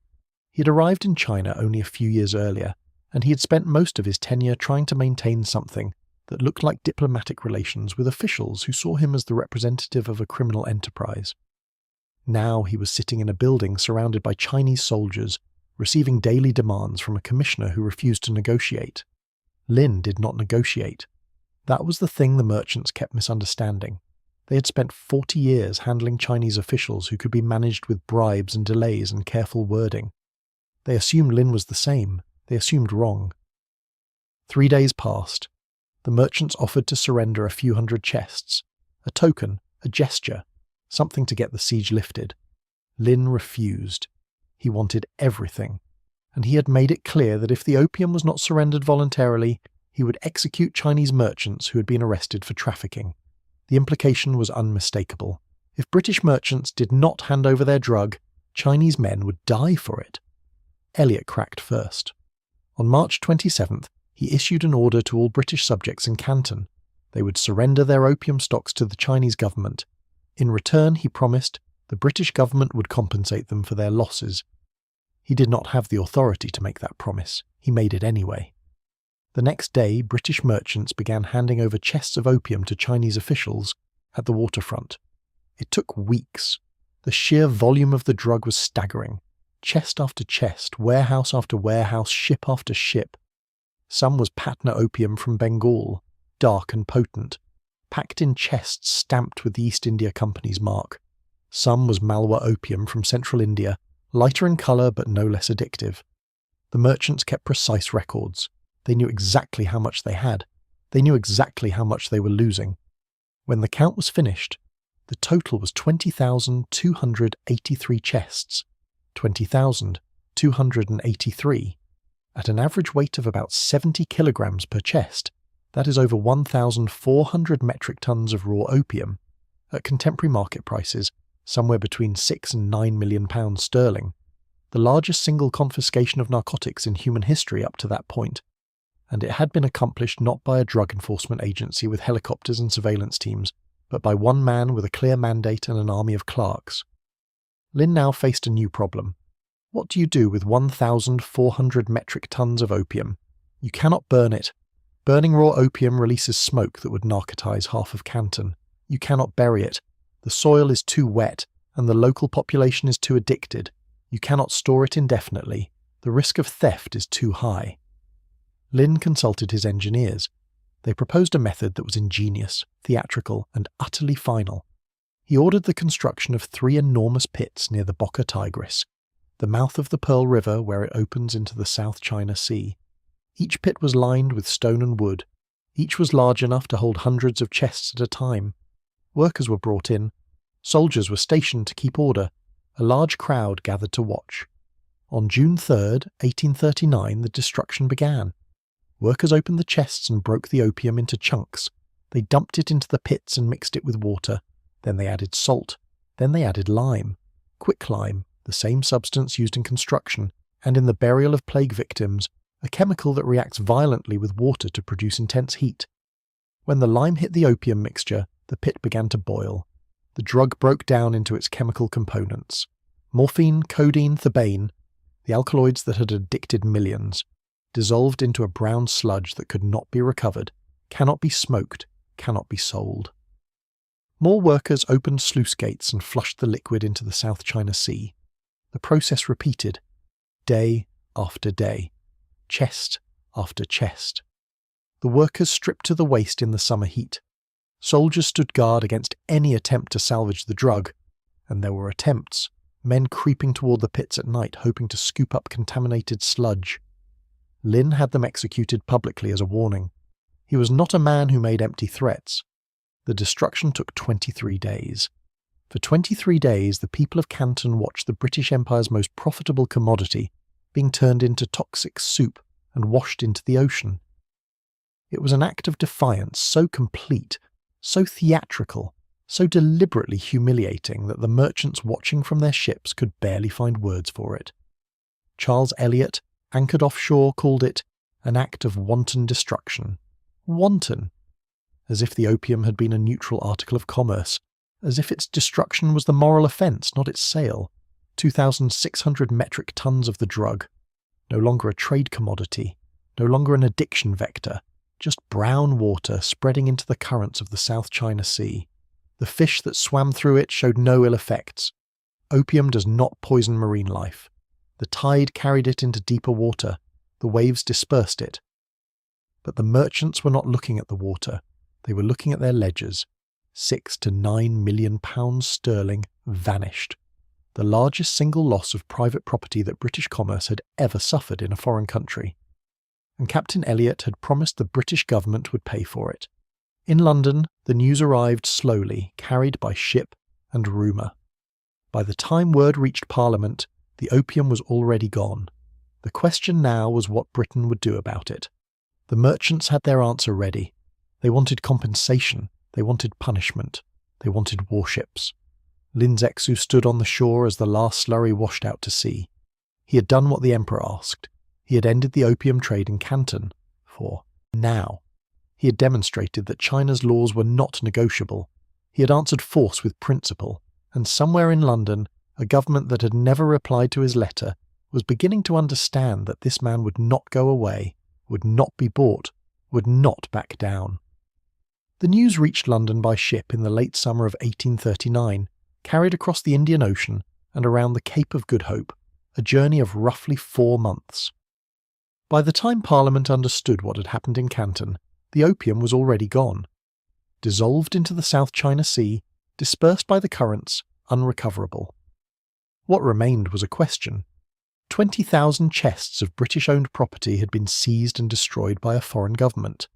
He had arrived in China only a few years earlier, and he had spent most of his tenure trying to maintain something that looked like diplomatic relations with officials who saw him as the representative of a criminal enterprise. Now he was sitting in a building surrounded by Chinese soldiers, receiving daily demands from a commissioner who refused to negotiate. Lin did not negotiate. That was the thing the merchants kept misunderstanding. They had spent 40 years handling Chinese officials who could be managed with bribes and delays and careful wording. They assumed Lin was the same. They assumed wrong. 3 days passed. The merchants offered to surrender a few hundred chests, a token, a gesture, something to get the siege lifted. Lin refused. He wanted everything, and he had made it clear that if the opium was not surrendered voluntarily, he would execute Chinese merchants who had been arrested for trafficking. The implication was unmistakable. If British merchants did not hand over their drug, Chinese men would die for it. Elliot cracked first. On March 27th, he issued an order to all British subjects in Canton. They would surrender their opium stocks to the Chinese government. In return, he promised, the British government would compensate them for their losses. He did not have the authority to make that promise. He made it anyway. The next day, British merchants began handing over chests of opium to Chinese officials at the waterfront. It took weeks. The sheer volume of the drug was staggering. Chest after chest, warehouse after warehouse, ship after ship. Some was Patna opium from Bengal, dark and potent, packed in chests stamped with the East India Company's mark. Some was Malwa opium from central India, lighter in colour but no less addictive. The merchants kept precise records. They knew exactly how much they had. They knew exactly how much they were losing. When the count was finished, the total was 20,283 chests. 20,283. At an average weight of about 70 kilograms per chest, that is over 1,400 metric tons of raw opium. At contemporary market prices, somewhere between £6 and £9 million sterling. The largest single confiscation of narcotics in human history up to that point. And it had been accomplished not by a drug enforcement agency with helicopters and surveillance teams, but by one man with a clear mandate and an army of clerks. Lin now faced a new problem. What do you do with 1,400 metric tons of opium? You cannot burn it. Burning raw opium releases smoke that would narcotize half of Canton. You cannot bury it. The soil is too wet, and the local population is too addicted. You cannot store it indefinitely. The risk of theft is too high. Lin consulted his engineers. They proposed a method that was ingenious, theatrical, and utterly final. He ordered the construction of 3 enormous pits near the Boca Tigris, the mouth of the Pearl River where it opens into the South China Sea. Each pit was lined with stone and wood. Each was large enough to hold hundreds of chests at a time. Workers were brought in. Soldiers were stationed to keep order. A large crowd gathered to watch. On June 3rd, 1839, the destruction began. Workers opened the chests and broke the opium into chunks. They dumped it into the pits and mixed it with water. Then they added salt. Then they added lime. Quicklime, the same substance used in construction, and in the burial of plague victims, a chemical that reacts violently with water to produce intense heat. When the lime hit the opium mixture, the pit began to boil. The drug broke down into its chemical components. Morphine, codeine, thebaine, the alkaloids that had addicted millions, dissolved into a brown sludge that could not be recovered, cannot be smoked, cannot be sold. More workers opened sluice gates and flushed the liquid into the South China Sea. The process repeated, day after day, chest after chest. The workers stripped to the waist in the summer heat. Soldiers stood guard against any attempt to salvage the drug, and there were attempts, men creeping toward the pits at night hoping to scoop up contaminated sludge. Lin had them executed publicly as a warning. He was not a man who made empty threats. The destruction took 23 days. For 23 days, the people of Canton watched the British Empire's most profitable commodity being turned into toxic soup and washed into the ocean. It was an act of defiance so complete, so theatrical, so deliberately humiliating that the merchants watching from their ships could barely find words for it. Charles Elliot, anchored offshore, called it an act of wanton destruction. Wanton! As if the opium had been a neutral article of commerce, as if its destruction was the moral offence, not its sale. 2,600 metric tons of the drug. No longer a trade commodity, no longer an addiction vector, just brown water spreading into the currents of the South China Sea. The fish that swam through it showed no ill effects. Opium does not poison marine life. The tide carried it into deeper water. The waves dispersed it. But the merchants were not looking at the water. They were looking at their ledgers. £6 to £9 million sterling vanished. The largest single loss of private property that British commerce had ever suffered in a foreign country. And Captain Elliot had promised the British government would pay for it. In London, the news arrived slowly, carried by ship and rumour. By the time word reached Parliament, the opium was already gone. The question now was what Britain would do about it. The merchants had their answer ready. They wanted compensation, they wanted punishment, they wanted warships. Lin Zexu stood on the shore as the last slurry washed out to sea. He had done what the emperor asked. He had ended the opium trade in Canton for now. He had demonstrated that China's laws were not negotiable. He had answered force with principle, and somewhere in London, a government that had never replied to his letter was beginning to understand that this man would not go away, would not be bought, would not back down. The news reached London by ship in the late summer of 1839, carried across the Indian Ocean and around the Cape of Good Hope, a journey of roughly 4 months. By the time Parliament understood what had happened in Canton, the opium was already gone. Dissolved into the South China Sea, dispersed by the currents, unrecoverable. What remained was a question. 20,000 chests of British-owned property had been seized and destroyed by a foreign government.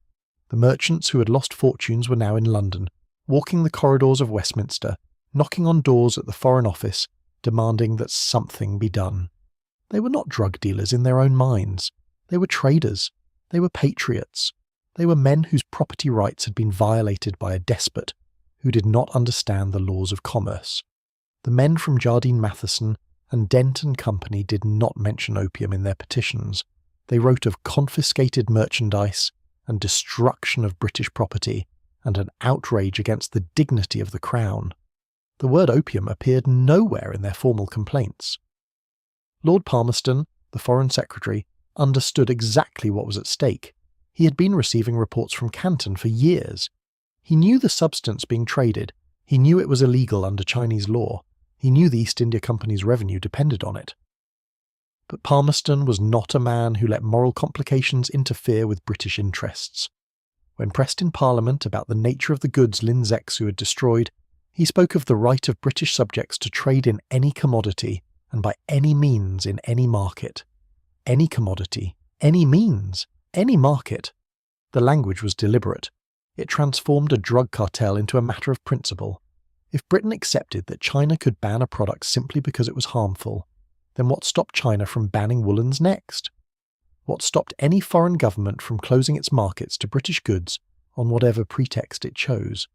The merchants who had lost fortunes were now in London, walking the corridors of Westminster, knocking on doors at the Foreign Office, demanding that something be done. They were not drug dealers in their own minds. They were traders. They were patriots. They were men whose property rights had been violated by a despot who did not understand the laws of commerce. The men from Jardine Matheson and Dent and Company did not mention opium in their petitions. They wrote of confiscated merchandise and destruction of British property and an outrage against the dignity of the Crown. The word opium appeared nowhere in their formal complaints. Lord Palmerston, the Foreign Secretary, understood exactly what was at stake. He had been receiving reports from Canton for years. He knew the substance being traded. He knew it was illegal under Chinese law. He knew the East India Company's revenue depended on it. But Palmerston was not a man who let moral complications interfere with British interests. When pressed in Parliament about the nature of the goods Lin Zexu had destroyed, he spoke of the right of British subjects to trade in any commodity and by any means in any market. Any commodity, any means, any market. The language was deliberate. It transformed a drug cartel into a matter of principle. If Britain accepted that China could ban a product simply because it was harmful, then what stopped China from banning woolens next? What stopped any foreign government from closing its markets to British goods on whatever pretext it chose?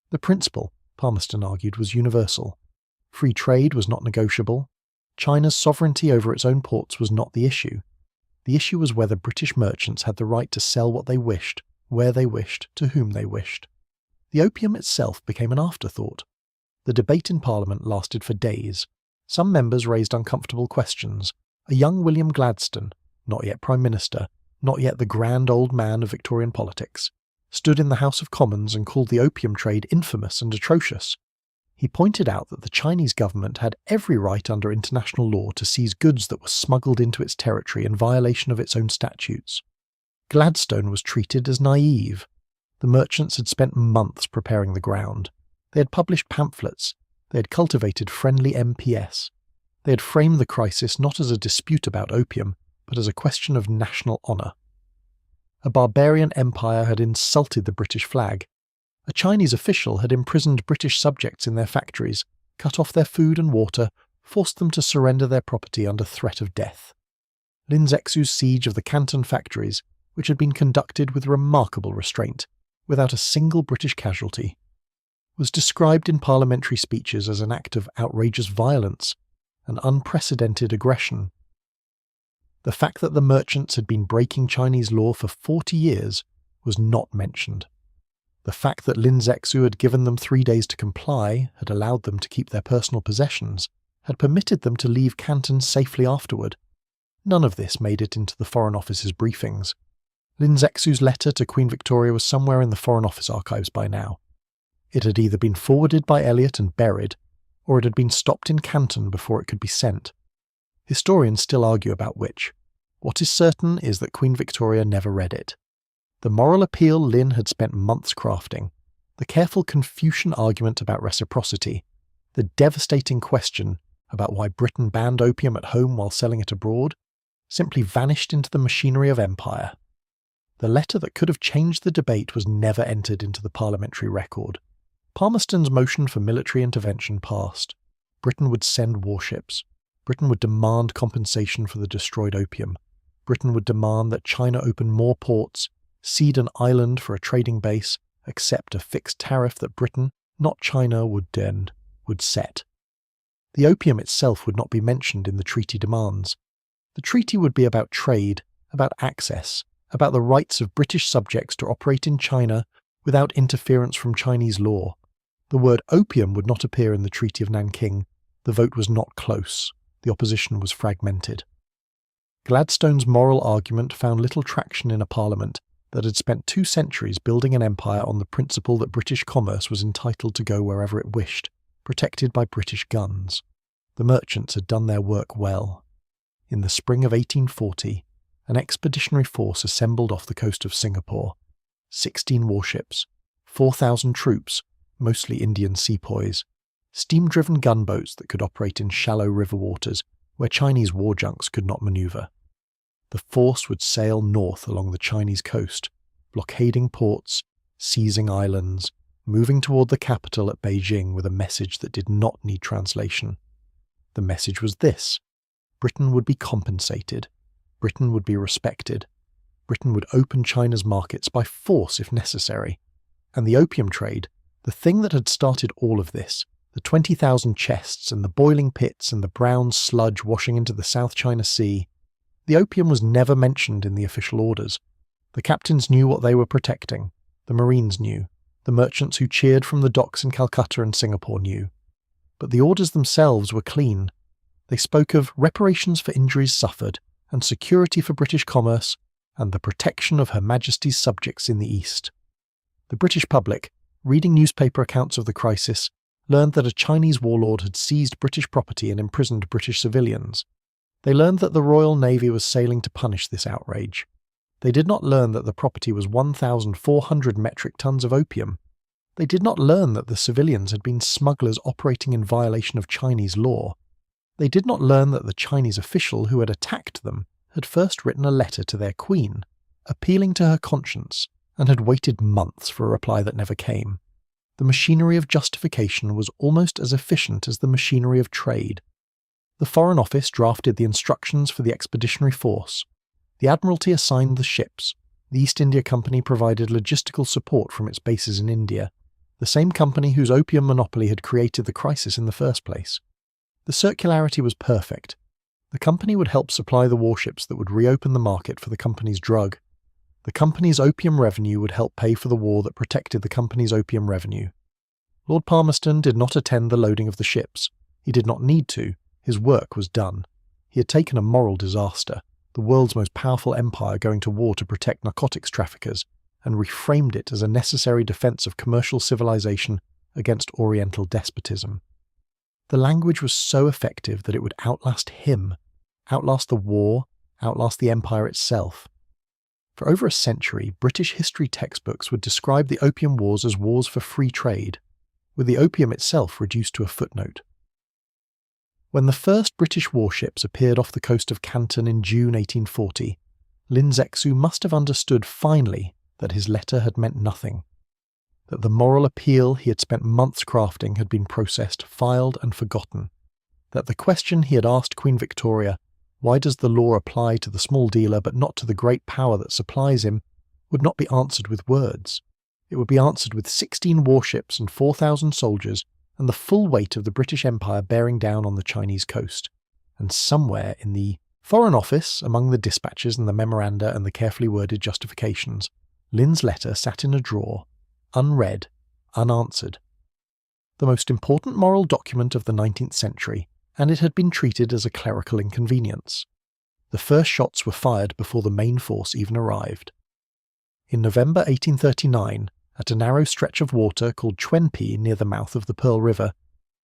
The principle, Palmerston argued, was universal. Free trade was not negotiable. China's sovereignty over its own ports was not the issue. The issue was whether British merchants had the right to sell what they wished, where they wished, to whom they wished. The opium itself became an afterthought. The debate in Parliament lasted for days. Some members raised uncomfortable questions. A young William Gladstone, not yet Prime Minister, not yet the grand old man of Victorian politics, stood in the House of Commons and called the opium trade infamous and atrocious. He pointed out that the Chinese government had every right under international law to seize goods that were smuggled into its territory in violation of its own statutes. Gladstone was treated as naive. The merchants had spent months preparing the ground. They had published pamphlets. They had cultivated friendly MPS. They had framed the crisis not as a dispute about opium, but as a question of national honour. A barbarian empire had insulted the British flag. A Chinese official had imprisoned British subjects in their factories, cut off their food and water, forced them to surrender their property under threat of death. Lin Zexu's siege of the Canton factories, which had been conducted with remarkable restraint, without a single British casualty, was described in parliamentary speeches as an act of outrageous violence, an unprecedented aggression. The fact that the merchants had been breaking Chinese law for 40 years was not mentioned. The fact that Lin Zexu had given them 3 days to comply, had allowed them to keep their personal possessions, had permitted them to leave Canton safely afterward. None of this made it into the Foreign Office's briefings. Lin Zexu's letter to Queen Victoria was somewhere in the Foreign Office archives by now. It had either been forwarded by Elliot and buried, or it had been stopped in Canton before it could be sent. Historians still argue about which. What is certain is that Queen Victoria never read it. The moral appeal Lin had spent months crafting, the careful Confucian argument about reciprocity, the devastating question about why Britain banned opium at home while selling it abroad, simply vanished into the machinery of empire. The letter that could have changed the debate was never entered into the parliamentary record. Palmerston's motion for military intervention passed. Britain would send warships. Britain would demand compensation for the destroyed opium. Britain would demand that China open more ports, cede an island for a trading base, accept a fixed tariff that Britain, not China, would set. The opium itself would not be mentioned in the treaty demands. The treaty would be about trade, about access, about the rights of British subjects to operate in China without interference from Chinese law. The word opium would not appear in the Treaty of Nanking. The vote was not close. The opposition was fragmented. Gladstone's moral argument found little traction in a parliament that had spent 2 centuries building an empire on the principle that British commerce was entitled to go wherever it wished, protected by British guns. The merchants had done their work well. In the spring of 1840, an expeditionary force assembled off the coast of Singapore. 16 warships, 4,000 troops, mostly Indian sepoys, steam-driven gunboats that could operate in shallow river waters where Chinese war junks could not maneuver. The force would sail north along the Chinese coast, blockading ports, seizing islands, moving toward the capital at Beijing with a message that did not need translation. The message was this: Britain would be compensated, Britain would be respected, Britain would open China's markets by force if necessary. And the opium trade, the thing that had started all of this, the 20,000 chests and the boiling pits and the brown sludge washing into the South China Sea, the opium was never mentioned in the official orders. The captains knew what they were protecting. The Marines knew. The merchants who cheered from the docks in Calcutta and Singapore knew. But the orders themselves were clean. They spoke of reparations for injuries suffered, and security for British commerce, and the protection of Her Majesty's subjects in the East. The British public, reading newspaper accounts of the crisis, learned that a Chinese warlord had seized British property and imprisoned British civilians. They learned that the Royal Navy was sailing to punish this outrage. They did not learn that the property was 1,400 metric tons of opium. They did not learn that the civilians had been smugglers operating in violation of Chinese law. They did not learn that the Chinese official who had attacked them had first written a letter to their queen, appealing to her conscience, and had waited months for a reply that never came. The machinery of justification was almost as efficient as the machinery of trade. The Foreign Office drafted the instructions for the expeditionary force. The Admiralty assigned the ships. The East India Company provided logistical support from its bases in India, the same company whose opium monopoly had created the crisis in the first place. The circularity was perfect. The company would help supply the warships that would reopen the market for the company's drug. The company's opium revenue would help pay for the war that protected the company's opium revenue. Lord Palmerston did not attend the loading of the ships. He did not need to. His work was done. He had taken a moral disaster, the world's most powerful empire going to war to protect narcotics traffickers, and reframed it as a necessary defense of commercial civilization against Oriental despotism. The language was so effective that it would outlast him, outlast the war, outlast the empire itself. For over a century, British history textbooks would describe the Opium Wars as wars for free trade, with the opium itself reduced to a footnote. When the first British warships appeared off the coast of Canton in June 1840, Lin Zexu must have understood finally that his letter had meant nothing, that the moral appeal he had spent months crafting had been processed, filed and forgotten, that the question he had asked Queen Victoria, why does the law apply to the small dealer but not to the great power that supplies him, would not be answered with words. It would be answered with 16 warships and 4,000 soldiers and the full weight of the British Empire bearing down on the Chinese coast. And somewhere in the Foreign Office, among the dispatches and the memoranda and the carefully worded justifications, Lin's letter sat in a drawer, unread, unanswered. The most important moral document of the 19th century, and it had been treated as a clerical inconvenience. The first shots were fired before the main force even arrived. In November 1839, at a narrow stretch of water called Chwenpi near the mouth of the Pearl River,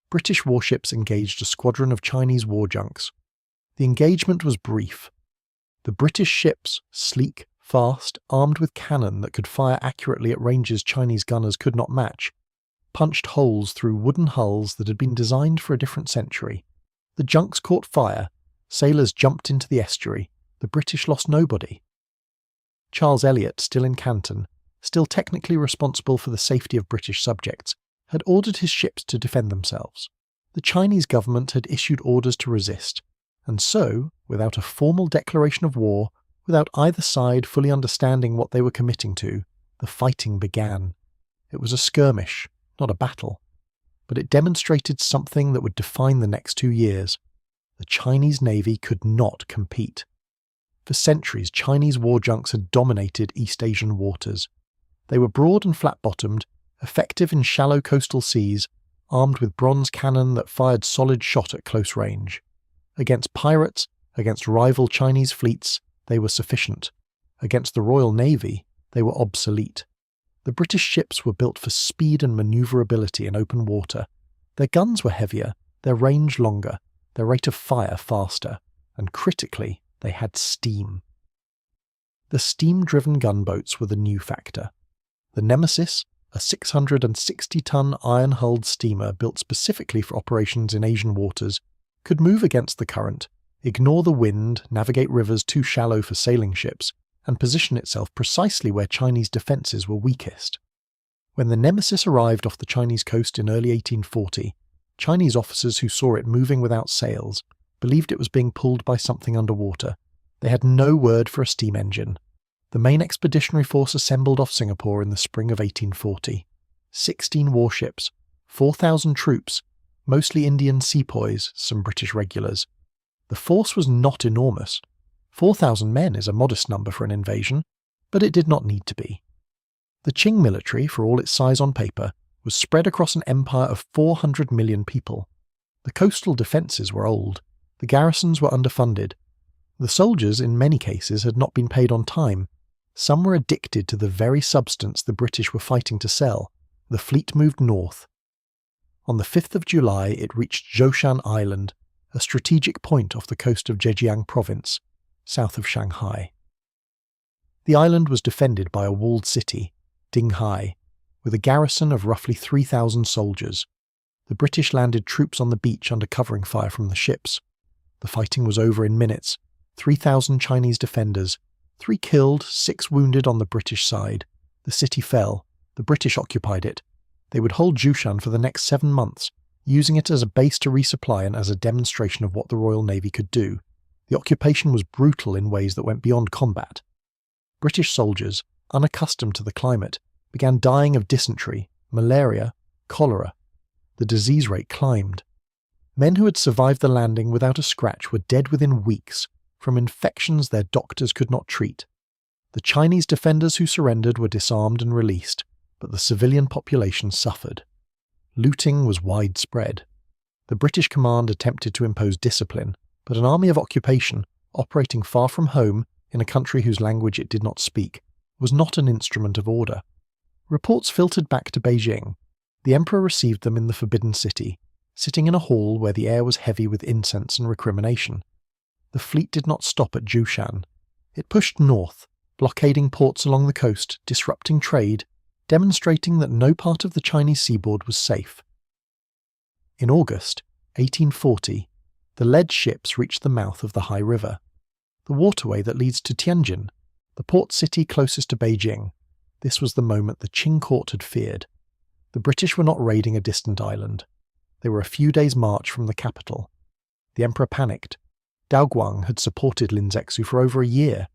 British warships engaged a squadron of Chinese war junks. The engagement was brief. The British ships, sleek, fast, armed with cannon that could fire accurately at ranges Chinese gunners could not match, punched holes through wooden hulls that had been designed for a different century. The junks caught fire, sailors jumped into the estuary, the British lost nobody. Charles Elliot, still in Canton, still technically responsible for the safety of British subjects, had ordered his ships to defend themselves. The Chinese government had issued orders to resist, And so, without a formal declaration of war, without either side fully understanding what they were committing to, the fighting began. It was a skirmish, not a battle. But it demonstrated something that would define the next 2 years. The Chinese Navy could not compete. For centuries, Chinese war junks had dominated East Asian waters. They were broad and flat-bottomed, effective in shallow coastal seas, armed with bronze cannon that fired solid shot at close range. Against pirates, against rival Chinese fleets, they were sufficient. Against the Royal Navy, they were obsolete. The British ships were built for speed and manoeuvrability in open water. Their guns were heavier, their range longer, their rate of fire faster, and critically, they had steam. The steam-driven gunboats were the new factor. The Nemesis, a 660-ton iron-hulled steamer built specifically for operations in Asian waters, could move against the current, ignore the wind, navigate rivers too shallow for sailing ships, and position itself precisely where Chinese defences were weakest. When the Nemesis arrived off the Chinese coast in early 1840, Chinese officers who saw it moving without sails believed it was being pulled by something underwater. They had no word for a steam engine. The main expeditionary force assembled off Singapore in the spring of 1840. 16 warships, 4,000 troops, mostly Indian sepoys, some British regulars. The force was not enormous. 4,000 men is a modest number for an invasion, but it did not need to be. The Qing military, for all its size on paper, was spread across an empire of 400 million people. The coastal defences were old. The garrisons were underfunded. The soldiers, in many cases, had not been paid on time. Some were addicted to the very substance the British were fighting to sell. The fleet moved north. On the 5th of July, it reached Zhoushan Island, a strategic point off the coast of Zhejiang province, south of Shanghai. The island was defended by a walled city, Dinghai, with a garrison of roughly 3,000 soldiers. The British landed troops on the beach under covering fire from the ships. The fighting was over in minutes. 3,000 Chinese defenders, 3 killed, 6 wounded on the British side. The city fell. The British occupied it. They would hold Zhoushan for the next 7 months, using it as a base to resupply and as a demonstration of what the Royal Navy could do. The occupation was brutal in ways that went beyond combat. British soldiers, unaccustomed to the climate, began dying of dysentery, malaria, cholera. The disease rate climbed. Men who had survived the landing without a scratch were dead within weeks, from infections their doctors could not treat. The Chinese defenders who surrendered were disarmed and released, but the civilian population suffered. Looting was widespread. The British command attempted to impose discipline, but an army of occupation, operating far from home in a country whose language it did not speak, was not an instrument of order. Reports filtered back to Beijing. The emperor received them in the Forbidden City, sitting in a hall where the air was heavy with incense and recrimination. The fleet did not stop at Zhoushan. It pushed north, blockading ports along the coast, disrupting trade, demonstrating that no part of the Chinese seaboard was safe. In August 1840, the lead ships reached the mouth of the Hai River, the waterway that leads to Tianjin, the port city closest to Beijing. This was the moment the Qing court had feared. The British were not raiding a distant island. They were a few days' march from the capital. The emperor panicked. Daoguang had supported Lin Zexu for over a year.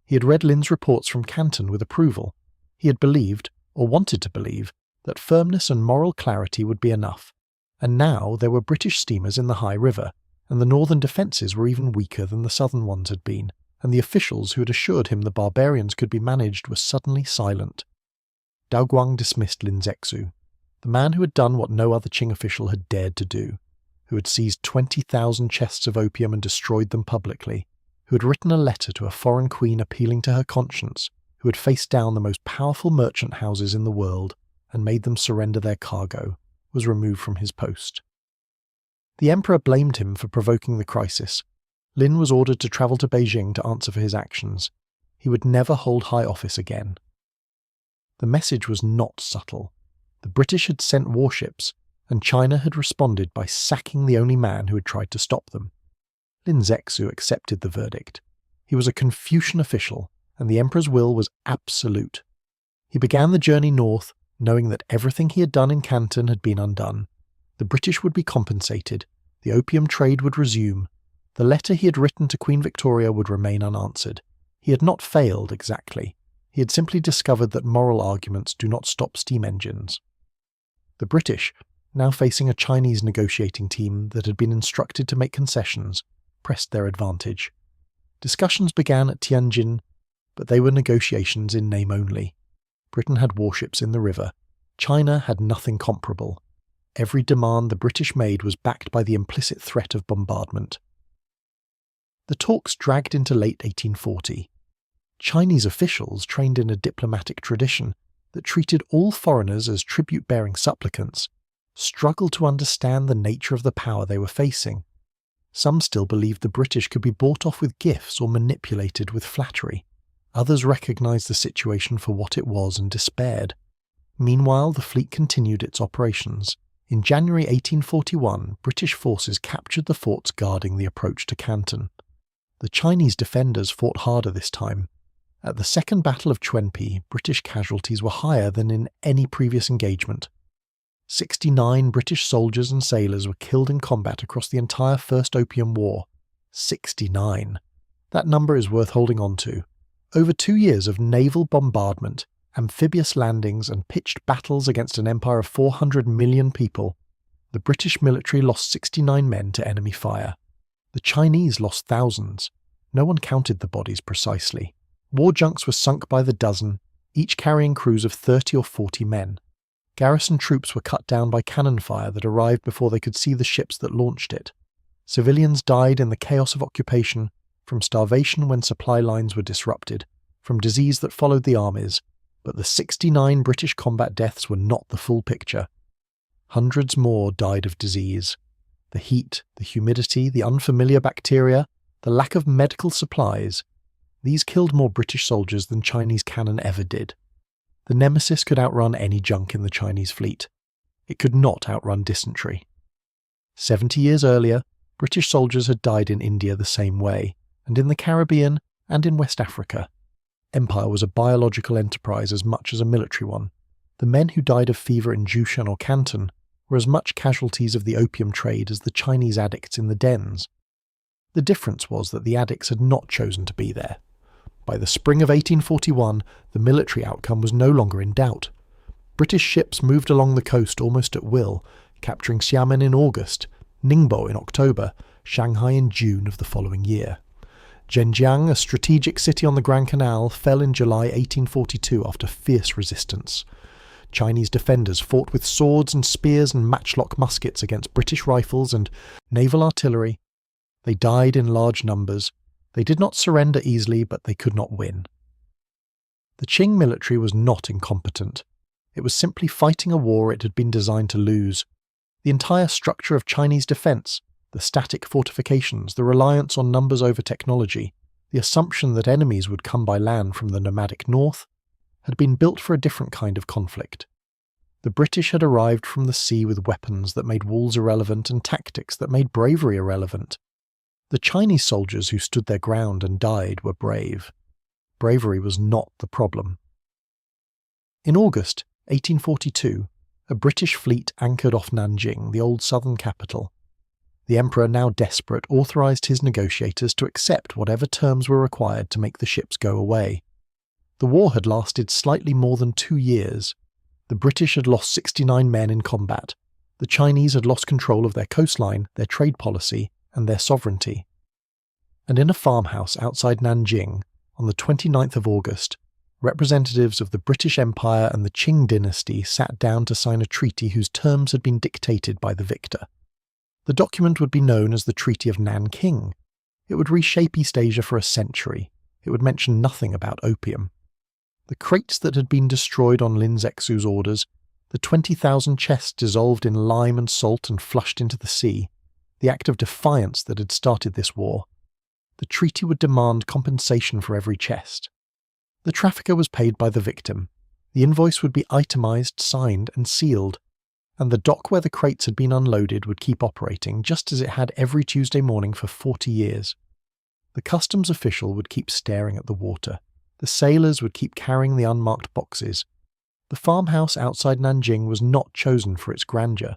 He had read Lin's reports from Canton with approval. He had believed, or wanted to believe, that firmness and moral clarity would be enough. And now there were British steamers in the Hai River, and the northern defences were even weaker than the southern ones had been, and the officials who had assured him the barbarians could be managed were suddenly silent. Daoguang dismissed Lin Zexu, the man who had done what no other Qing official had dared to do, who had seized 20,000 chests of opium and destroyed them publicly, who had written a letter to a foreign queen appealing to her conscience, who had faced down the most powerful merchant houses in the world and made them surrender their cargo, was removed from his post. The emperor blamed him for provoking the crisis. Lin was ordered to travel to Beijing to answer for his actions. He would never hold high office again. The message was not subtle. The British had sent warships, and China had responded by sacking the only man who had tried to stop them. Lin Zexu accepted the verdict. He was a Confucian official, and the emperor's will was absolute. He began the journey north, knowing that everything he had done in Canton had been undone. The British would be compensated, the opium trade would resume, The letter he had written to Queen Victoria would remain unanswered. He had not failed exactly. He had simply discovered that moral arguments do not stop steam engines. The British, now facing a Chinese negotiating team that had been instructed to make concessions, pressed their advantage. Discussions began at Tianjin, but they were negotiations in name only. Britain had warships in the river. China had nothing comparable. Every demand the British made was backed by the implicit threat of bombardment. The talks dragged into late 1840. Chinese officials, trained in a diplomatic tradition that treated all foreigners as tribute-bearing supplicants, struggled to understand the nature of the power they were facing. Some still believed the British could be bought off with gifts or manipulated with flattery. Others recognised the situation for what it was and despaired. Meanwhile, the fleet continued its operations. In January 1841, British forces captured the forts guarding the approach to Canton. The Chinese defenders fought harder this time. At the Second Battle of Chwenpi, British casualties were higher than in any previous engagement. 69 British soldiers and sailors were killed in combat across the entire First Opium War. 69. That number is worth holding on to. Over 2 years of naval bombardment, amphibious landings and pitched battles against an empire of 400 million people, the British military lost 69 men to enemy fire. The Chinese lost thousands. No one counted the bodies precisely. War junks were sunk by the dozen, each carrying crews of 30 or 40 men. Garrison troops were cut down by cannon fire that arrived before they could see the ships that launched it. Civilians died in the chaos of occupation, from starvation when supply lines were disrupted, from disease that followed the armies, but the 69 British combat deaths were not the full picture. Hundreds more died of disease. The heat, the humidity, the unfamiliar bacteria, the lack of medical supplies, these killed more British soldiers than Chinese cannon ever did. The Nemesis could outrun any junk in the Chinese fleet. It could not outrun dysentery. 70 years earlier, British soldiers had died in India the same way, and in the Caribbean and in West Africa. Empire was a biological enterprise as much as a military one. The men who died of fever in Jushan or Canton were as much casualties of the opium trade as the Chinese addicts in the dens. The difference was that the addicts had not chosen to be there. By the spring of 1841, the military outcome was no longer in doubt. British ships moved along the coast almost at will, capturing Xiamen in August, Ningbo in October, Shanghai in June of the following year. Zhenjiang, a strategic city on the Grand Canal, fell in July 1842 after fierce resistance. Chinese defenders fought with swords and spears and matchlock muskets against British rifles and naval artillery. They died in large numbers. They did not surrender easily, but they could not win. The Qing military was not incompetent. It was simply fighting a war it had been designed to lose. The entire structure of Chinese defence, the static fortifications, the reliance on numbers over technology, the assumption that enemies would come by land from the nomadic north, had been built for a different kind of conflict. The British had arrived from the sea with weapons that made walls irrelevant and tactics that made bravery irrelevant. The Chinese soldiers who stood their ground and died were brave. Bravery was not the problem. In August 1842, a British fleet anchored off Nanjing, the old southern capital. The Emperor, now desperate, authorised his negotiators to accept whatever terms were required to make the ships go away. The war had lasted slightly more than 2 years. The British had lost 69 men in combat. The Chinese had lost control of their coastline, their trade policy, and their sovereignty. And in a farmhouse outside Nanjing, on the 29th of August, representatives of the British Empire and the Qing dynasty sat down to sign a treaty whose terms had been dictated by the victor. The document would be known as the Treaty of Nanking. It would reshape East Asia for a century. It would mention nothing about opium. The crates that had been destroyed on Lin Zexu's orders, the 20,000 chests dissolved in lime and salt and flushed into the sea, the act of defiance that had started this war. The treaty would demand compensation for every chest. The trafficker was paid by the victim. The invoice would be itemised, signed and sealed, and the dock where the crates had been unloaded would keep operating just as it had every Tuesday morning for 40 years. The customs official would keep staring at the water. The sailors would keep carrying the unmarked boxes. The farmhouse outside Nanjing was not chosen for its grandeur.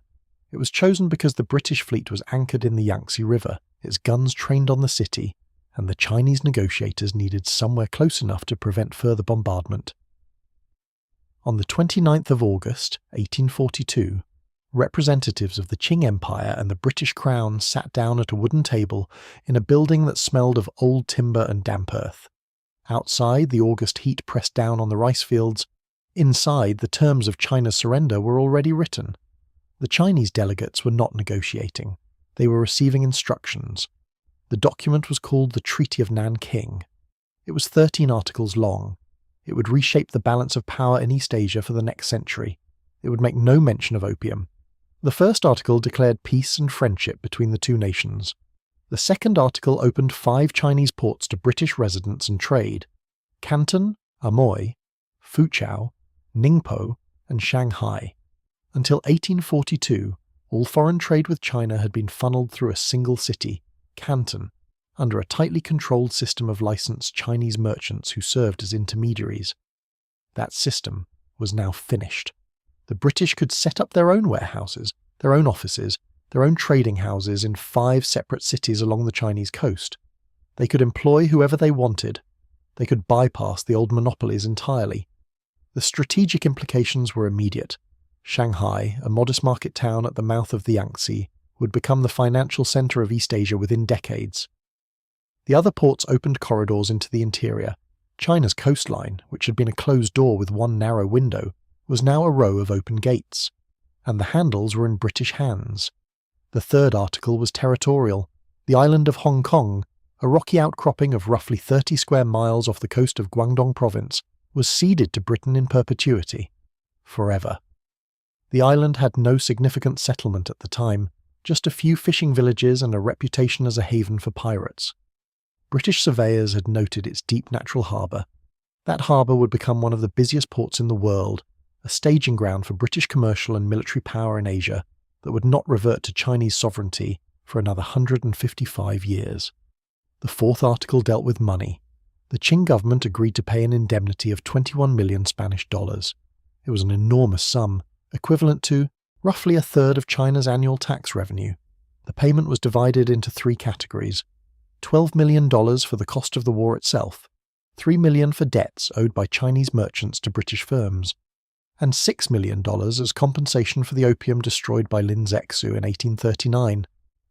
It was chosen because the British fleet was anchored in the Yangtze River, its guns trained on the city, and the Chinese negotiators needed somewhere close enough to prevent further bombardment. On the 29th of August, 1842, representatives of the Qing Empire and the British Crown sat down at a wooden table in a building that smelled of old timber and damp earth. Outside, the August heat pressed down on the rice fields. Inside, the terms of China's surrender were already written. The Chinese delegates were not negotiating. They were receiving instructions. The document was called the Treaty of Nanking. It was 13 articles long. It would reshape the balance of power in East Asia for the next century. It would make no mention of opium. The first article declared peace and friendship between the two nations. The second article opened 5 Chinese ports to British residents and trade: Canton, Amoy, Foochow, Ningpo, and Shanghai. Until 1842, all foreign trade with China had been funneled through a single city, Canton, under a tightly controlled system of licensed Chinese merchants who served as intermediaries. That system was now finished. The British could set up their own warehouses, their own offices, their own trading houses in 5 separate cities along the Chinese coast. They could employ whoever they wanted. They could bypass the old monopolies entirely. The strategic implications were immediate. Shanghai, a modest market town at the mouth of the Yangtze, would become the financial centre of East Asia within decades. The other ports opened corridors into the interior. China's coastline, which had been a closed door with one narrow window, was now a row of open gates, and the handles were in British hands. The third article was territorial. The island of Hong Kong, a rocky outcropping of roughly 30 square miles off the coast of Guangdong province, was ceded to Britain in perpetuity. Forever. The island had no significant settlement at the time, just a few fishing villages and a reputation as a haven for pirates. British surveyors had noted its deep natural harbour. That harbour would become one of the busiest ports in the world, a staging ground for British commercial and military power in Asia that would not revert to Chinese sovereignty for another 155 years. The fourth article dealt with money. The Qing government agreed to pay an indemnity of 21 million Spanish dollars. It was an enormous sum, equivalent to roughly a third of China's annual tax revenue. The payment was divided into 3 categories: $12 million for the cost of the war itself, $3 million for debts owed by Chinese merchants to British firms, and $6 million as compensation for the opium destroyed by Lin Zexu in 1839,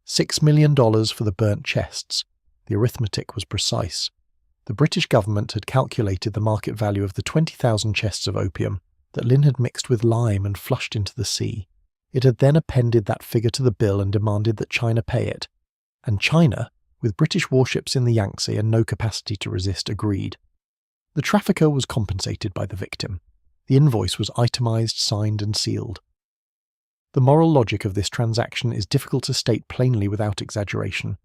$6 million for the burnt chests. The arithmetic was precise. The British government had calculated the market value of the 20,000 chests of opium that Lin had mixed with lime and flushed into the sea. It had then appended that figure to the bill and demanded that China pay it. And China, with British warships in the Yangtze and no capacity to resist, agreed. The trafficker was compensated by the victim. The invoice was itemized, signed, and sealed. The moral logic of this transaction is difficult to state plainly without exaggeration.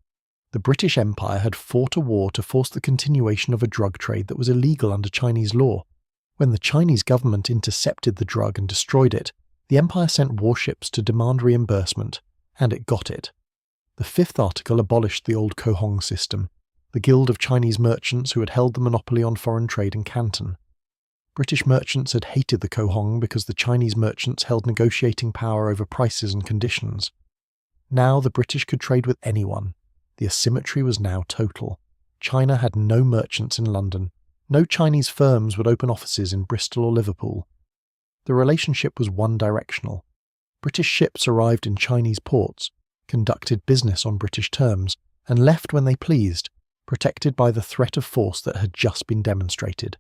The British Empire had fought a war to force the continuation of a drug trade that was illegal under Chinese law. When the Chinese government intercepted the drug and destroyed it, the Empire sent warships to demand reimbursement, and it got it. The fifth article abolished the old Kohong system, the guild of Chinese merchants who had held the monopoly on foreign trade in Canton. British merchants had hated the Kohong because the Chinese merchants held negotiating power over prices and conditions. Now the British could trade with anyone. The asymmetry was now total. China had no merchants in London. No Chinese firms would open offices in Bristol or Liverpool. The relationship was one-directional. British ships arrived in Chinese ports, conducted business on British terms, and left when they pleased, protected by the threat of force that had just been demonstrated.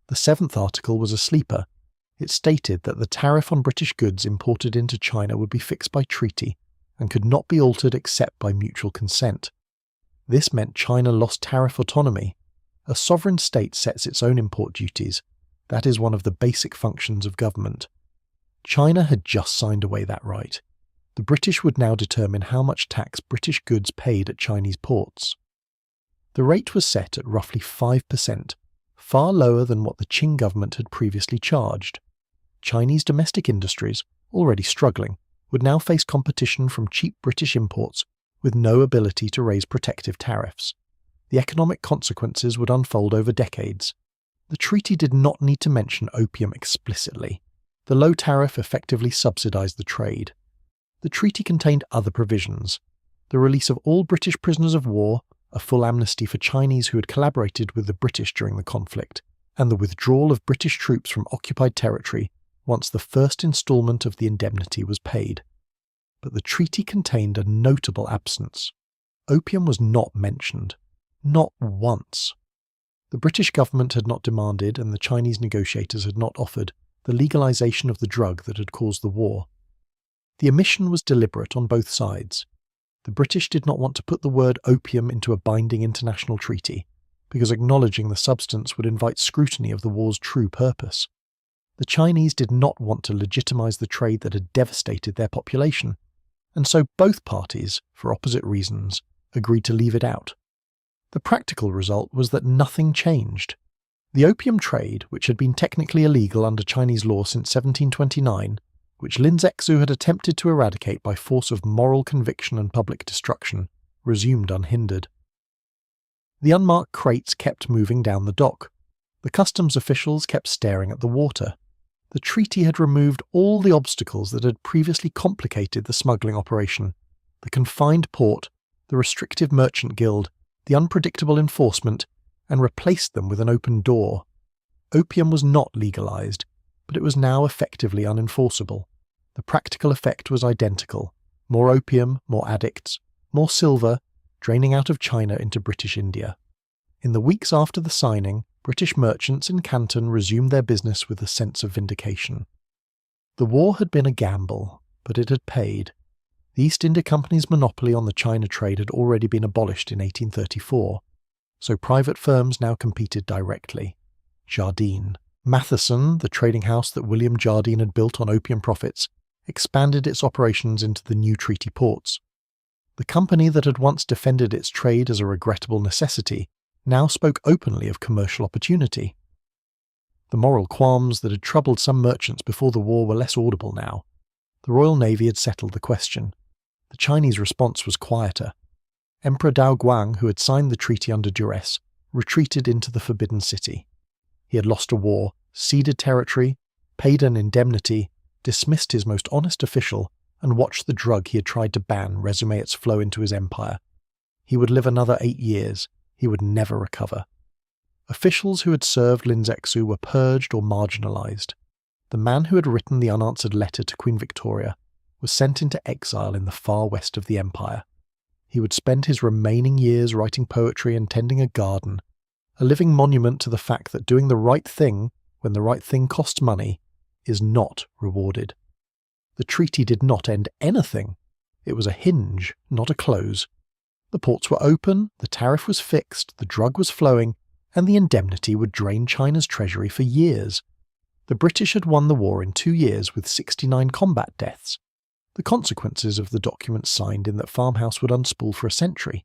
The seventh article was a sleeper. It stated that the tariff on British goods imported into China would be fixed by treaty and could not be altered except by mutual consent. This meant China lost tariff autonomy. A sovereign state sets its own import duties. That is one of the basic functions of government. China had just signed away that right. The British would now determine how much tax British goods paid at Chinese ports. The rate was set at roughly 5%, far lower than what the Qing government had previously charged. Chinese domestic industries, already struggling, would now face competition from cheap British imports with no ability to raise protective tariffs. The economic consequences would unfold over decades. The treaty did not need to mention opium explicitly. The low tariff effectively subsidized the trade. The treaty contained other provisions. the release of all British prisoners of war, a full amnesty for Chinese who had collaborated with the British during the conflict, and the withdrawal of British troops from occupied territory once the first instalment of the indemnity was paid. But the treaty contained a notable absence. Opium was not mentioned. Not once. The British government had not demanded, and the Chinese negotiators had not offered, the legalization of the drug that had caused the war. The omission was deliberate on both sides. The British did not want to put the word opium into a binding international treaty, because acknowledging the substance would invite scrutiny of the war's true purpose. The Chinese did not want to legitimize the trade that had devastated their population, and so both parties, for opposite reasons, agreed to leave it out. The practical result was that nothing changed. The opium trade, which had been technically illegal under Chinese law since 1729, which Lin Zexu had attempted to eradicate by force of moral conviction and public destruction, resumed unhindered. The unmarked crates kept moving down the dock. The customs officials kept staring at the water. The treaty had removed all the obstacles that had previously complicated the smuggling operation: the confined port, the restrictive merchant guild, the unpredictable enforcement, and replaced them with an open door. Opium was not legalized, but it was now effectively unenforceable. The practical effect was identical: more opium, more addicts, more silver, draining out of China into British India. In the weeks after the signing, British merchants in Canton resumed their business with a sense of vindication. The war had been a gamble, but it had paid. The East India Company's monopoly on the China trade had already been abolished in 1834, so private firms now competed directly. Jardine. Matheson, the trading house that William Jardine had built on opium profits, expanded its operations into the new treaty ports. The company that had once defended its trade as a regrettable necessity now spoke openly of commercial opportunity. The moral qualms that had troubled some merchants before the war were less audible now. The Royal Navy had settled the question. The Chinese response was quieter. Emperor Daoguang, who had signed the treaty under duress, retreated into the Forbidden City. He had lost a war, ceded territory, paid an indemnity, dismissed his most honest official, and watched the drug he had tried to ban resume its flow into his empire. He would live another 8 years. He would never recover. Officials who had served Lin Zexu were purged or marginalized. The man who had written the unanswered letter to Queen Victoria was sent into exile in the far west of the empire. He would spend his remaining years writing poetry and tending a garden, a living monument to the fact that doing the right thing, when the right thing costs money, is not rewarded. The treaty did not end anything. It was a hinge, not a close. The ports were open, the tariff was fixed, the drug was flowing, and the indemnity would drain China's treasury for years. The British had won the war in 2 years with 69 combat deaths. The consequences of the document signed in that farmhouse would unspool for a century.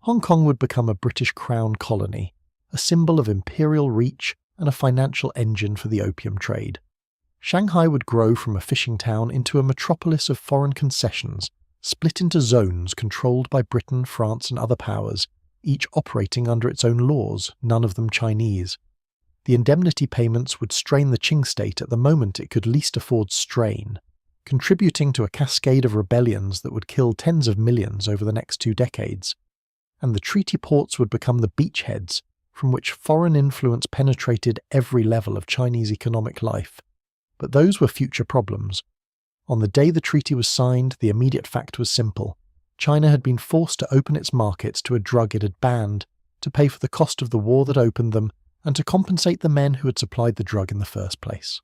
Hong Kong would become a British Crown colony, a symbol of imperial reach and a financial engine for the opium trade. Shanghai would grow from a fishing town into a metropolis of foreign concessions, split into zones controlled by Britain, France and other powers, each operating under its own laws, none of them Chinese. The indemnity payments would strain the Qing state at the moment it could least afford strain, contributing to a cascade of rebellions that would kill tens of millions over the next 2 decades. And the treaty ports would become the beachheads from which foreign influence penetrated every level of Chinese economic life. But those were future problems. On the day the treaty was signed, the immediate fact was simple. China had been forced to open its markets to a drug it had banned, to pay for the cost of the war that opened them, and to compensate the men who had supplied the drug in the first place.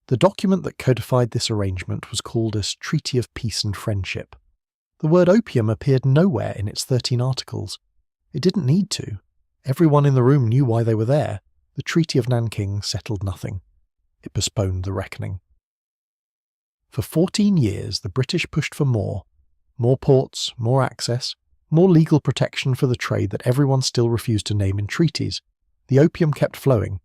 The document that codified this arrangement was called a Treaty of Peace and Friendship. The word opium appeared nowhere in its 13 articles. It didn't need to. Everyone in the room knew why they were there. The Treaty of Nanking settled nothing. It postponed the reckoning. For 14 years, the British pushed for more ports, more access, more legal protection for the trade that everyone still refused to name in treaties. The opium kept flowing.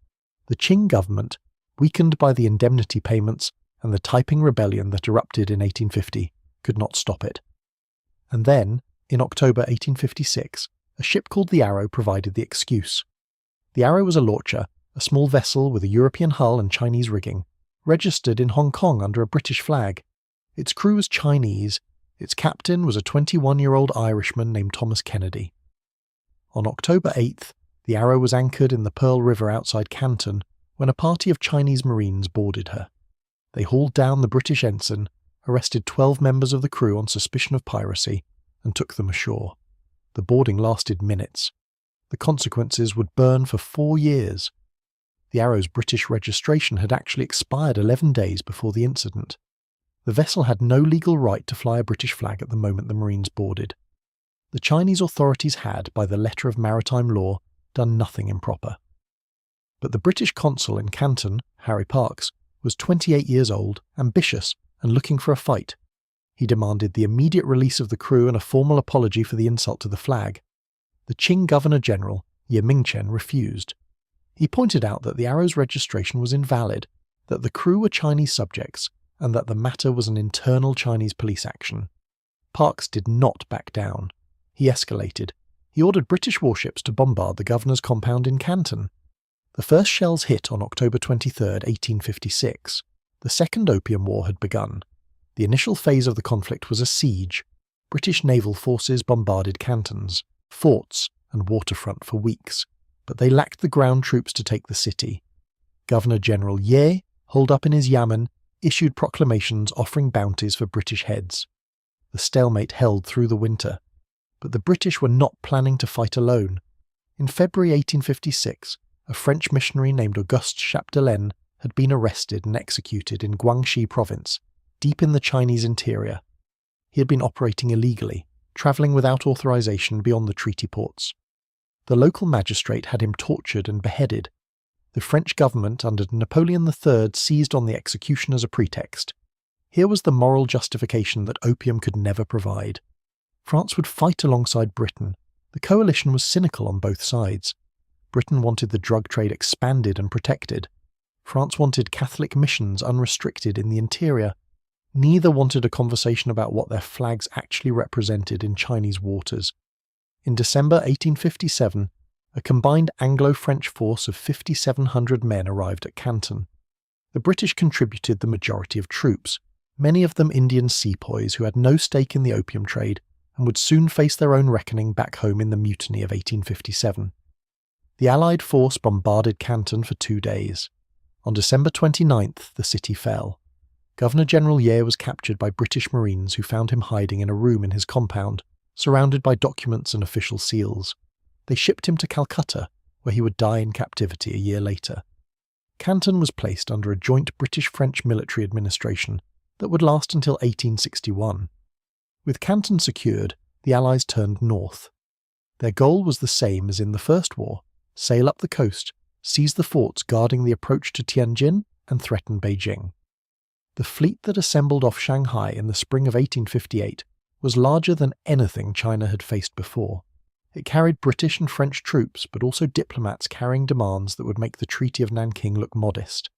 The Qing government, weakened by the indemnity payments and the Taiping Rebellion that erupted in 1850, could not stop it. And then, in October 1856, a ship called the Arrow provided the excuse. The Arrow was a launcher, a small vessel with a European hull and Chinese rigging, registered in Hong Kong under a British flag. Its crew was Chinese, Its captain was a 21-year-old Irishman named Thomas Kennedy. On October 8th, the Arrow was anchored in the Pearl River outside Canton when a party of Chinese Marines boarded her. They hauled down the British ensign, arrested 12 members of the crew on suspicion of piracy, and took them ashore. The boarding lasted minutes. The consequences would burn for 4 years. The Arrow's British registration had actually expired 11 days before the incident. The vessel had no legal right to fly a British flag at the moment the Marines boarded. The Chinese authorities had, by the letter of maritime law, done nothing improper. But the British consul in Canton, Harry Parkes, was 28 years old, ambitious, and looking for a fight. He demanded the immediate release of the crew and a formal apology for the insult to the flag. The Qing Governor-General, Ye Mingchen, refused. He pointed out that the Arrow's registration was invalid, that the crew were Chinese subjects, and that the matter was an internal Chinese police action. Parkes did not back down. He escalated. He ordered British warships to bombard the governor's compound in Canton. The first shells hit on October 23, 1856. The Second Opium War had begun. The initial phase of the conflict was a siege. British naval forces bombarded cantons, forts, and waterfront for weeks, but they lacked the ground troops to take the city. Governor-General Ye, holed up in his yamen, issued proclamations offering bounties for British heads. The stalemate held through the winter. But the British were not planning to fight alone. In February 1856, a French missionary named Auguste Chapdelaine had been arrested and executed in Guangxi province, deep in the Chinese interior. He had been operating illegally, travelling without authorization beyond the treaty ports. The local magistrate had him tortured and beheaded. The French government under Napoleon III seized on the execution as a pretext. Here was the moral justification that opium could never provide. France would fight alongside Britain. The coalition was cynical on both sides. Britain wanted the drug trade expanded and protected. France wanted Catholic missions unrestricted in the interior. Neither wanted a conversation about what their flags actually represented in Chinese waters. In December 1857, a combined Anglo-French force of 5,700 men arrived at Canton. The British contributed the majority of troops, many of them Indian sepoys who had no stake in the opium trade and would soon face their own reckoning back home in the Mutiny of 1857. The Allied force bombarded Canton for 2 days. On December 29th, the city fell. Governor-General Ye was captured by British Marines who found him hiding in a room in his compound, surrounded by documents and official seals. They shipped him to Calcutta, where he would die in captivity a year later. Canton was placed under a joint British-French military administration that would last until 1861. With Canton secured, the Allies turned north. Their goal was the same as in the First War: sail up the coast, seize the forts guarding the approach to Tianjin, and threaten Beijing. The fleet that assembled off Shanghai in the spring of 1858 was larger than anything China had faced before. It carried British and French troops, but also diplomats carrying demands that would make the Treaty of Nanking look modest.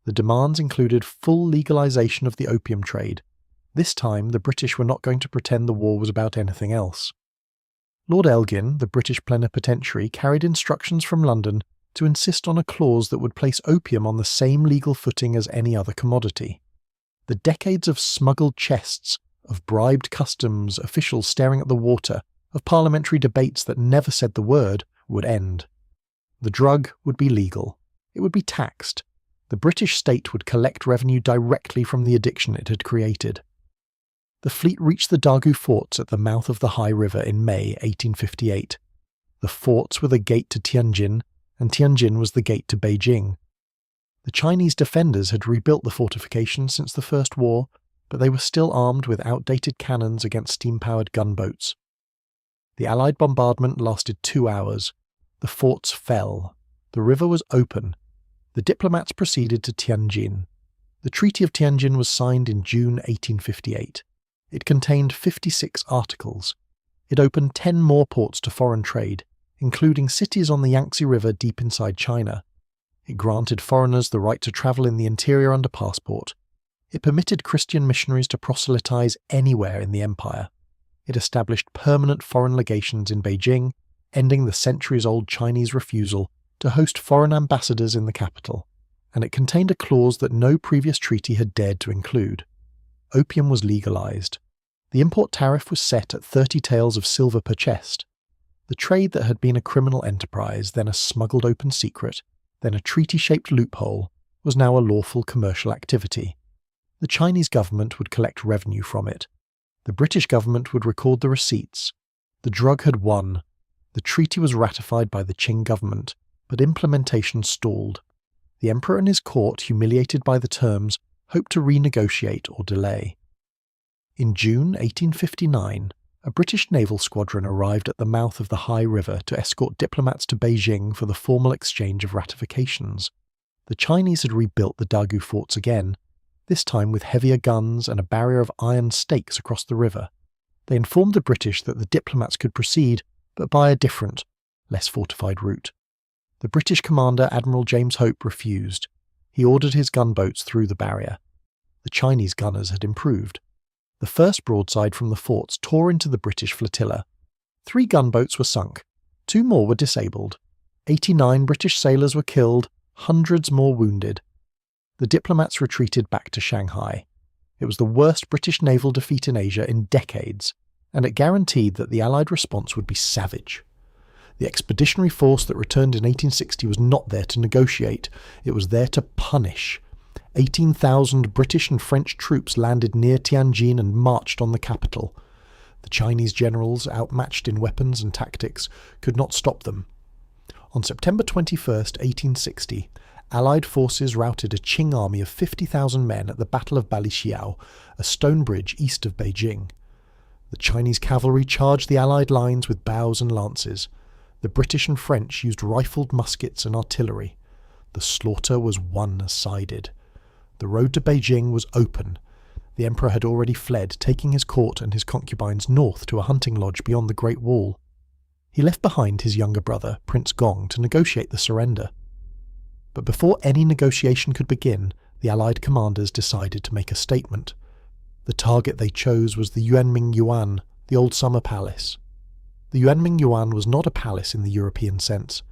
The demands included full legalization of the opium trade. This time, the British were not going to pretend the war was about anything else. Lord Elgin, the British plenipotentiary, carried instructions from London to insist on a clause that would place opium on the same legal footing as any other commodity. The decades of smuggled chests, of bribed customs officials staring at the water, of parliamentary debates that never said the word, would end. The drug would be legal. It would be taxed. The British state would collect revenue directly from the addiction it had created. The fleet reached the Dagu forts at the mouth of the Hai River in May 1858. The forts were the gate to Tianjin, and Tianjin was the gate to Beijing. The Chinese defenders had rebuilt the fortifications since the First War, but they were still armed with outdated cannons against steam-powered gunboats. The Allied bombardment lasted 2 hours. The forts fell. The river was open. The diplomats proceeded to Tianjin. The Treaty of Tianjin was signed in June 1858. It contained 56 articles. It opened 10 more ports to foreign trade, including cities on the Yangtze River deep inside China. It granted foreigners the right to travel in the interior under passport. It permitted Christian missionaries to proselytize anywhere in the empire. It established permanent foreign legations in Beijing, ending the centuries-old Chinese refusal to host foreign ambassadors in the capital, and it contained a clause that no previous treaty had dared to include. Opium was legalized. The import tariff was set at 30 taels of silver per chest. The trade that had been a criminal enterprise, then a smuggled open secret, then a treaty-shaped loophole, was now a lawful commercial activity. The Chinese government would collect revenue from it. The British government would record the receipts. The drug had won. The treaty was ratified by the Qing government, but implementation stalled. The emperor and his court, humiliated by the terms, hoped to renegotiate or delay. In June 1859, a British naval squadron arrived at the mouth of the Hai River to escort diplomats to Beijing for the formal exchange of ratifications. The Chinese had rebuilt the Dagu forts again, this time with heavier guns and a barrier of iron stakes across the river. They informed the British that the diplomats could proceed, but by a different, less fortified route. The British commander, Admiral James Hope, refused. He ordered his gunboats through the barrier. The Chinese gunners had improved. The first broadside from the forts tore into the British flotilla. 3 gunboats were sunk. 2 more were disabled. 89 British sailors were killed, hundreds more wounded. The diplomats retreated back to Shanghai. It was the worst British naval defeat in Asia in decades, and it guaranteed that the Allied response would be savage. The expeditionary force that returned in 1860 was not there to negotiate, it was there to punish. 18,000 British and French troops landed near Tianjin and marched on the capital. The Chinese generals, outmatched in weapons and tactics, could not stop them. On September 21, 1860, Allied forces routed a Qing army of 50,000 men at the Battle of Balixiao, a stone bridge east of Beijing. The Chinese cavalry charged the Allied lines with bows and lances. The British and French used rifled muskets and artillery. The slaughter was one-sided. The road to Beijing was open. The emperor had already fled, taking his court and his concubines north to a hunting lodge beyond the Great Wall. He left behind his younger brother, Prince Gong, to negotiate the surrender. But before any negotiation could begin, the Allied commanders decided to make a statement. The target they chose was the Yuanming Yuan, the old summer palace. The Yuanming Yuan was not a palace in the European sense.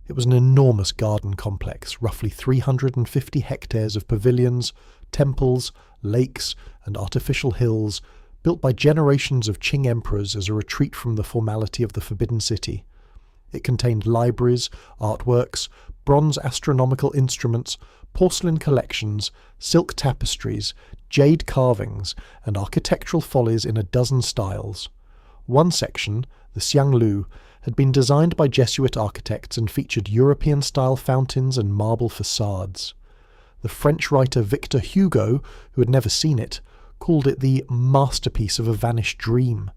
It was an enormous garden complex, roughly 350 hectares of pavilions, temples, lakes, and artificial hills, built by generations of Qing emperors as a retreat from the formality of the Forbidden City. It contained libraries, artworks, bronze astronomical instruments, porcelain collections, silk tapestries, jade carvings, and architectural follies in a dozen styles. One section, the Xianglu, had been designed by Jesuit architects and featured European-style fountains and marble facades. The French writer Victor Hugo, who had never seen it, called it the masterpiece of a vanished dream.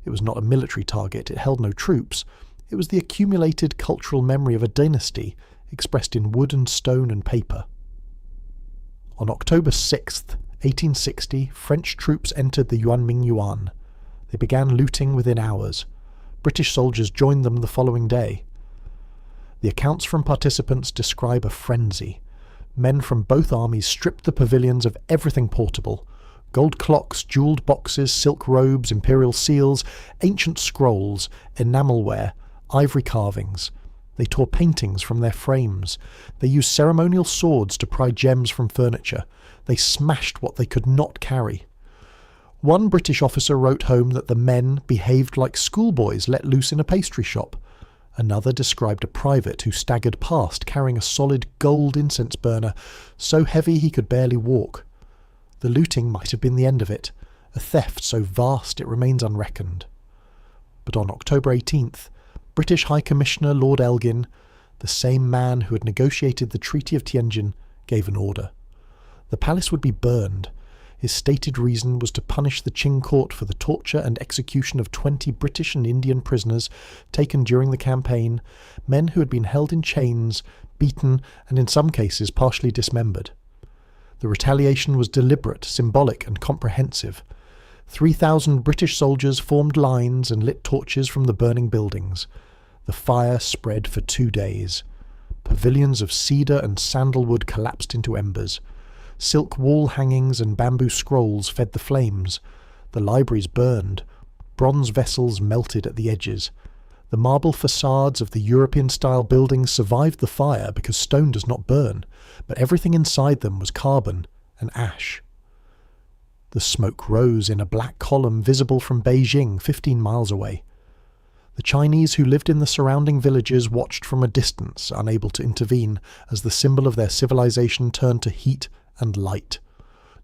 It was not a military target, it held no troops. It was the accumulated cultural memory of a dynasty, expressed in wood and stone and paper. On October 6th, 1860, French troops entered the Yuanming Yuan. They began looting within hours. British soldiers joined them the following day. The accounts from participants describe a frenzy. Men from both armies stripped the pavilions of everything portable: gold clocks, jewelled boxes, silk robes, imperial seals, ancient scrolls, enamelware, ivory carvings. They tore paintings from their frames. They used ceremonial swords to pry gems from furniture. They smashed what they could not carry. One British officer wrote home that the men behaved like schoolboys let loose in a pastry shop. Another described a private who staggered past carrying a solid gold incense burner, so heavy he could barely walk. The looting might have been the end of it, a theft so vast it remains unreckoned. But on October 18th, British High Commissioner Lord Elgin, the same man who had negotiated the Treaty of Tianjin, gave an order. The palace would be burned. His stated reason was to punish the Qing court for the torture and execution of 20 British and Indian prisoners taken during the campaign, men who had been held in chains, beaten, and in some cases partially dismembered. The retaliation was deliberate, symbolic, and comprehensive. 3,000 British soldiers formed lines and lit torches from the burning buildings. The fire spread for 2 days. Pavilions of cedar and sandalwood collapsed into embers. Silk wall hangings and bamboo scrolls fed the flames. The libraries burned. Bronze vessels melted at the edges. The marble facades of the European-style buildings survived the fire because stone does not burn, but everything inside them was carbon and ash. The smoke rose in a black column visible from Beijing 15 miles away. The Chinese who lived in the surrounding villages watched from a distance, unable to intervene, as the symbol of their civilization turned to heat and light.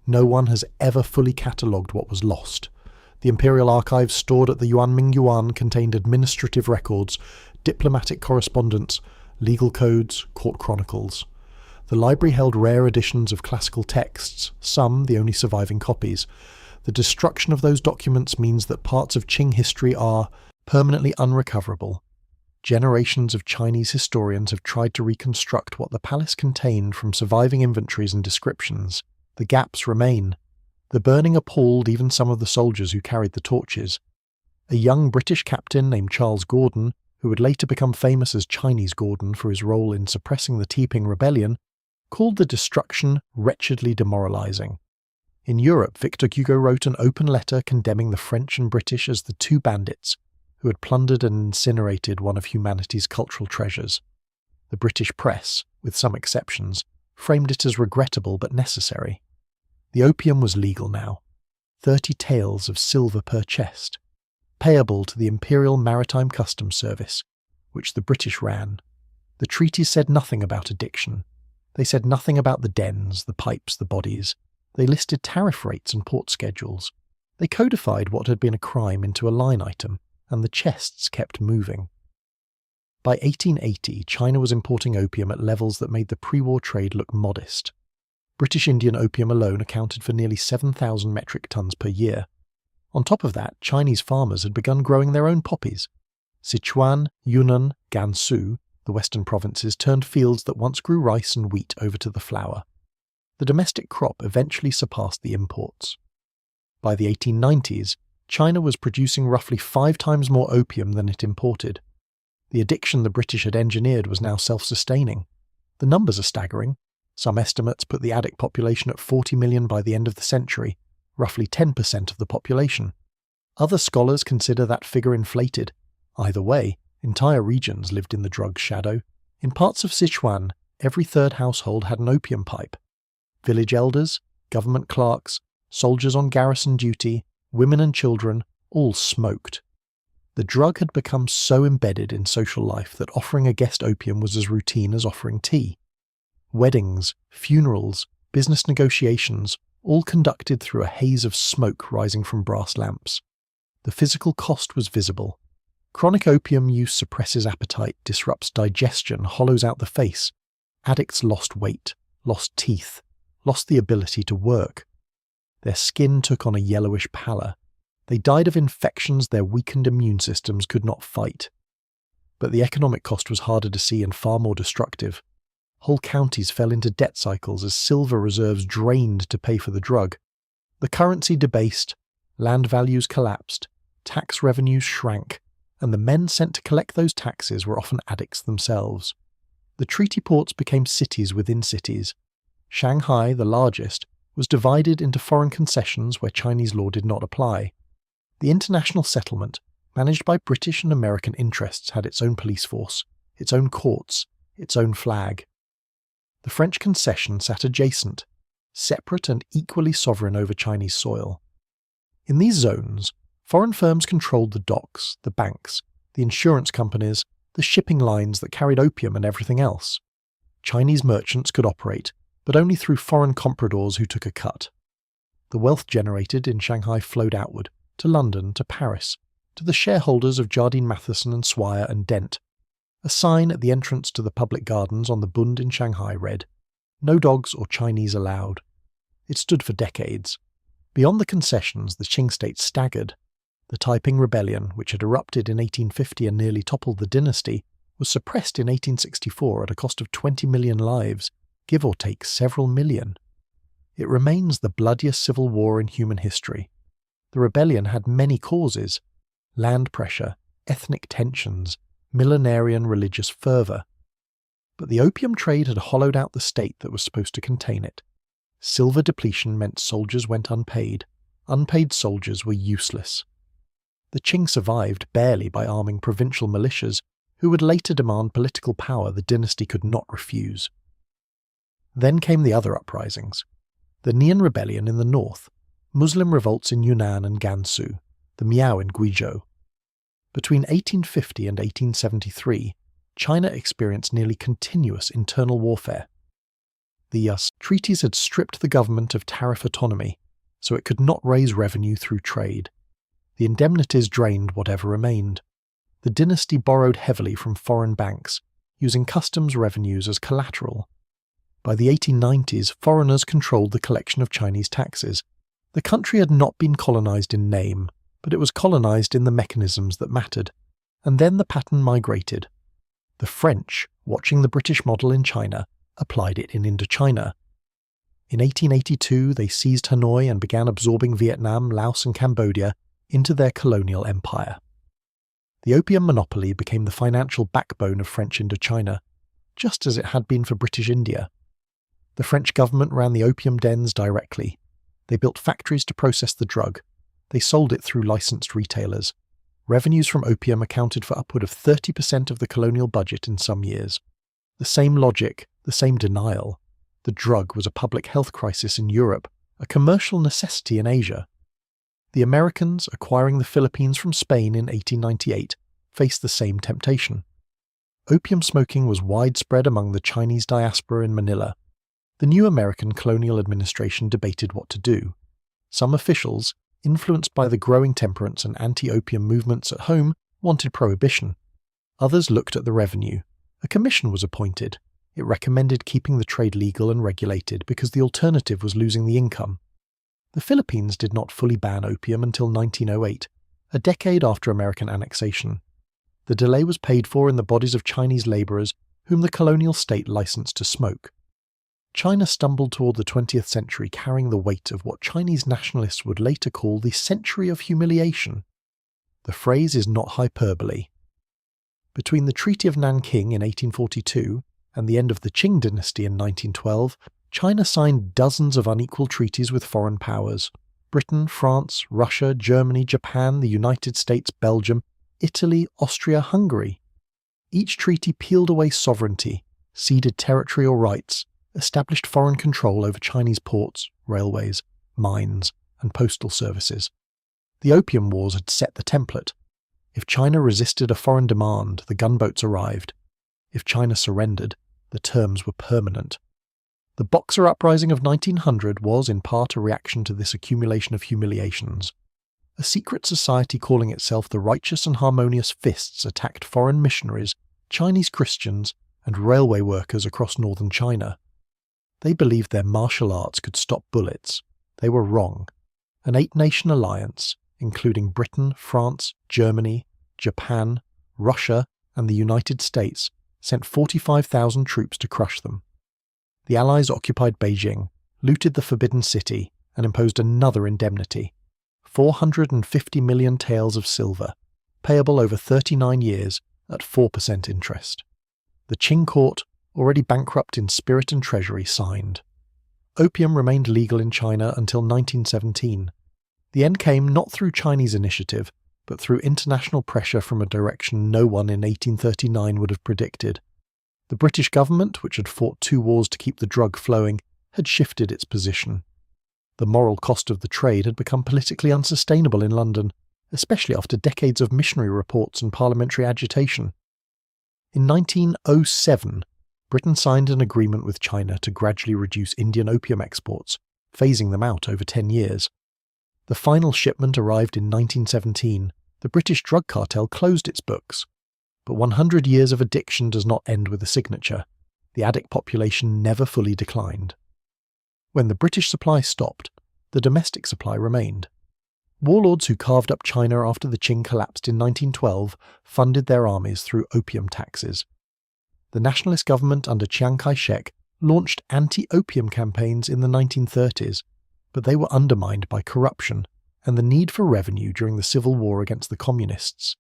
No one has ever fully catalogued what was lost. The Imperial archives stored at the Yuanming Yuan contained administrative records, diplomatic correspondence, legal codes, court chronicles. The library held rare editions of classical texts, some the only surviving copies. The destruction of those documents means that parts of Qing history are permanently unrecoverable. Generations of Chinese historians have tried to reconstruct what the palace contained from surviving inventories and descriptions. The gaps remain. The burning appalled even some of the soldiers who carried the torches. A young British captain named Charles Gordon, who would later become famous as Chinese Gordon for his role in suppressing the Taiping Rebellion, called the destruction wretchedly demoralizing. In Europe, Victor Hugo wrote an open letter condemning the French and British as the two bandits who had plundered and incinerated one of humanity's cultural treasures. The British press, with some exceptions, framed it as regrettable but necessary. The opium was legal now. 30 taels of silver per chest, payable to the Imperial Maritime Customs Service, which the British ran. The treaties said nothing about addiction. They said nothing about the dens, the pipes, the bodies. They listed tariff rates and port schedules. They codified what had been a crime into a line item, and the chests kept moving. By 1880, China was importing opium at levels that made the pre-war trade look modest. British Indian opium alone accounted for nearly 7,000 metric tons per year. On top of that, Chinese farmers had begun growing their own poppies. Sichuan, Yunnan, Gansu, the western provinces, turned fields that once grew rice and wheat over to the flour. The domestic crop eventually surpassed the imports. By the 1890s, China was producing roughly 5 times more opium than it imported. The addiction the British had engineered was now self-sustaining. The numbers are staggering. Some estimates put the addict population at 40 million by the end of the century, roughly 10% of the population. Other scholars consider that figure inflated. Either way, entire regions lived in the drug's shadow. In parts of Sichuan, every third household had an opium pipe. Village elders, government clerks, soldiers on garrison duty, women and children, all smoked. The drug had become so embedded in social life that offering a guest opium was as routine as offering tea. Weddings, funerals, business negotiations, all conducted through a haze of smoke rising from brass lamps. The physical cost was visible. Chronic opium use suppresses appetite, disrupts digestion, hollows out the face. Addicts lost weight, lost teeth, lost the ability to work. Their skin took on a yellowish pallor. They died of infections their weakened immune systems could not fight. But the economic cost was harder to see and far more destructive. Whole counties fell into debt cycles as silver reserves drained to pay for the drug. The currency debased, land values collapsed, tax revenues shrank, and the men sent to collect those taxes were often addicts themselves. The treaty ports became cities within cities. Shanghai, the largest, was divided into foreign concessions where Chinese law did not apply. The international settlement, managed by British and American interests, had its own police force, its own courts, its own flag. The French concession sat adjacent, separate and equally sovereign over Chinese soil. In these zones, foreign firms controlled the docks, the banks, the insurance companies, the shipping lines that carried opium and everything else. Chinese merchants could operate, but only through foreign compradors who took a cut. The wealth generated in Shanghai flowed outward, to London, to Paris, to the shareholders of Jardine Matheson and Swire and Dent. A sign at the entrance to the public gardens on the Bund in Shanghai read, "No dogs or Chinese allowed." It stood for decades. Beyond the concessions, the Qing state staggered. The Taiping Rebellion, which had erupted in 1850 and nearly toppled the dynasty, was suppressed in 1864 at a cost of 20 million lives, give or take several million. It remains the bloodiest civil war in human history. The rebellion had many causes: land pressure, ethnic tensions, millenarian religious fervour. But the opium trade had hollowed out the state that was supposed to contain it. Silver depletion meant soldiers went unpaid. Unpaid soldiers were useless. The Qing survived barely by arming provincial militias, who would later demand political power the dynasty could not refuse. Then came the other uprisings. The Nian Rebellion in the north, Muslim revolts in Yunnan and Gansu, the Miao in Guizhou. Between 1850 and 1873, China experienced nearly continuous internal warfare. The treaties had stripped the government of tariff autonomy, so it could not raise revenue through trade. The indemnities drained whatever remained. The dynasty borrowed heavily from foreign banks, using customs revenues as collateral. By the 1890s, foreigners controlled the collection of Chinese taxes. The country had not been colonized in name, but it was colonized in the mechanisms that mattered, and then the pattern migrated. The French, watching the British model in China, applied it in Indochina. In 1882, they seized Hanoi and began absorbing Vietnam, Laos and Cambodia into their colonial empire. The opium monopoly became the financial backbone of French Indochina, just as it had been for British India. The French government ran the opium dens directly. They built factories to process the drug. They sold it through licensed retailers. Revenues from opium accounted for upward of 30% of the colonial budget in some years. The same logic, the same denial. The drug was a public health crisis in Europe, a commercial necessity in Asia. The Americans, acquiring the Philippines from Spain in 1898, faced the same temptation. Opium smoking was widespread among the Chinese diaspora in Manila. The new American colonial administration debated what to do. Some officials, influenced by the growing temperance and anti-opium movements at home, wanted prohibition. Others looked at the revenue. A commission was appointed. It recommended keeping the trade legal and regulated because the alternative was losing the income. The Philippines did not fully ban opium until 1908, a decade after American annexation. The delay was paid for in the bodies of Chinese labourers whom the colonial state licensed to smoke. China stumbled toward the 20th century carrying the weight of what Chinese nationalists would later call the century of humiliation. The phrase is not hyperbole. Between the Treaty of Nanking in 1842 and the end of the Qing dynasty in 1912, China signed dozens of unequal treaties with foreign powers: Britain, France, Russia, Germany, Japan, the United States, Belgium, Italy, Austria, Hungary. Each treaty peeled away sovereignty, ceded territorial rights, established foreign control over Chinese ports, railways, mines, and postal services. The Opium Wars had set the template. If China resisted a foreign demand, the gunboats arrived. If China surrendered, the terms were permanent. The Boxer Uprising of 1900 was in part a reaction to this accumulation of humiliations. A secret society calling itself the Righteous and Harmonious Fists attacked foreign missionaries, Chinese Christians, and railway workers across northern China. They believed their martial arts could stop bullets. They were wrong. An 8-nation alliance, including Britain, France, Germany, Japan, Russia, and the United States, sent 45,000 troops to crush them. The Allies occupied Beijing, looted the Forbidden City, and imposed another indemnity: 450 million taels of silver, payable over 39 years at 4% interest. The Qing court, already bankrupt in spirit and treasury, signed. Opium remained legal in China until 1917. The end came not through Chinese initiative, but through international pressure from a direction no one in 1839 would have predicted. The British government, which had fought 2 wars to keep the drug flowing, had shifted its position. The moral cost of the trade had become politically unsustainable in London, especially after decades of missionary reports and parliamentary agitation. In 1907, Britain signed an agreement with China to gradually reduce Indian opium exports, phasing them out over 10 years. The final shipment arrived in 1917. The British drug cartel closed its books. But 100 years of addiction does not end with a signature. The addict population never fully declined. When the British supply stopped, the domestic supply remained. Warlords who carved up China after the Qing collapsed in 1912 funded their armies through opium taxes. The nationalist government under Chiang Kai-shek launched anti-opium campaigns in the 1930s, but they were undermined by corruption and the need for revenue during the civil war against the communists.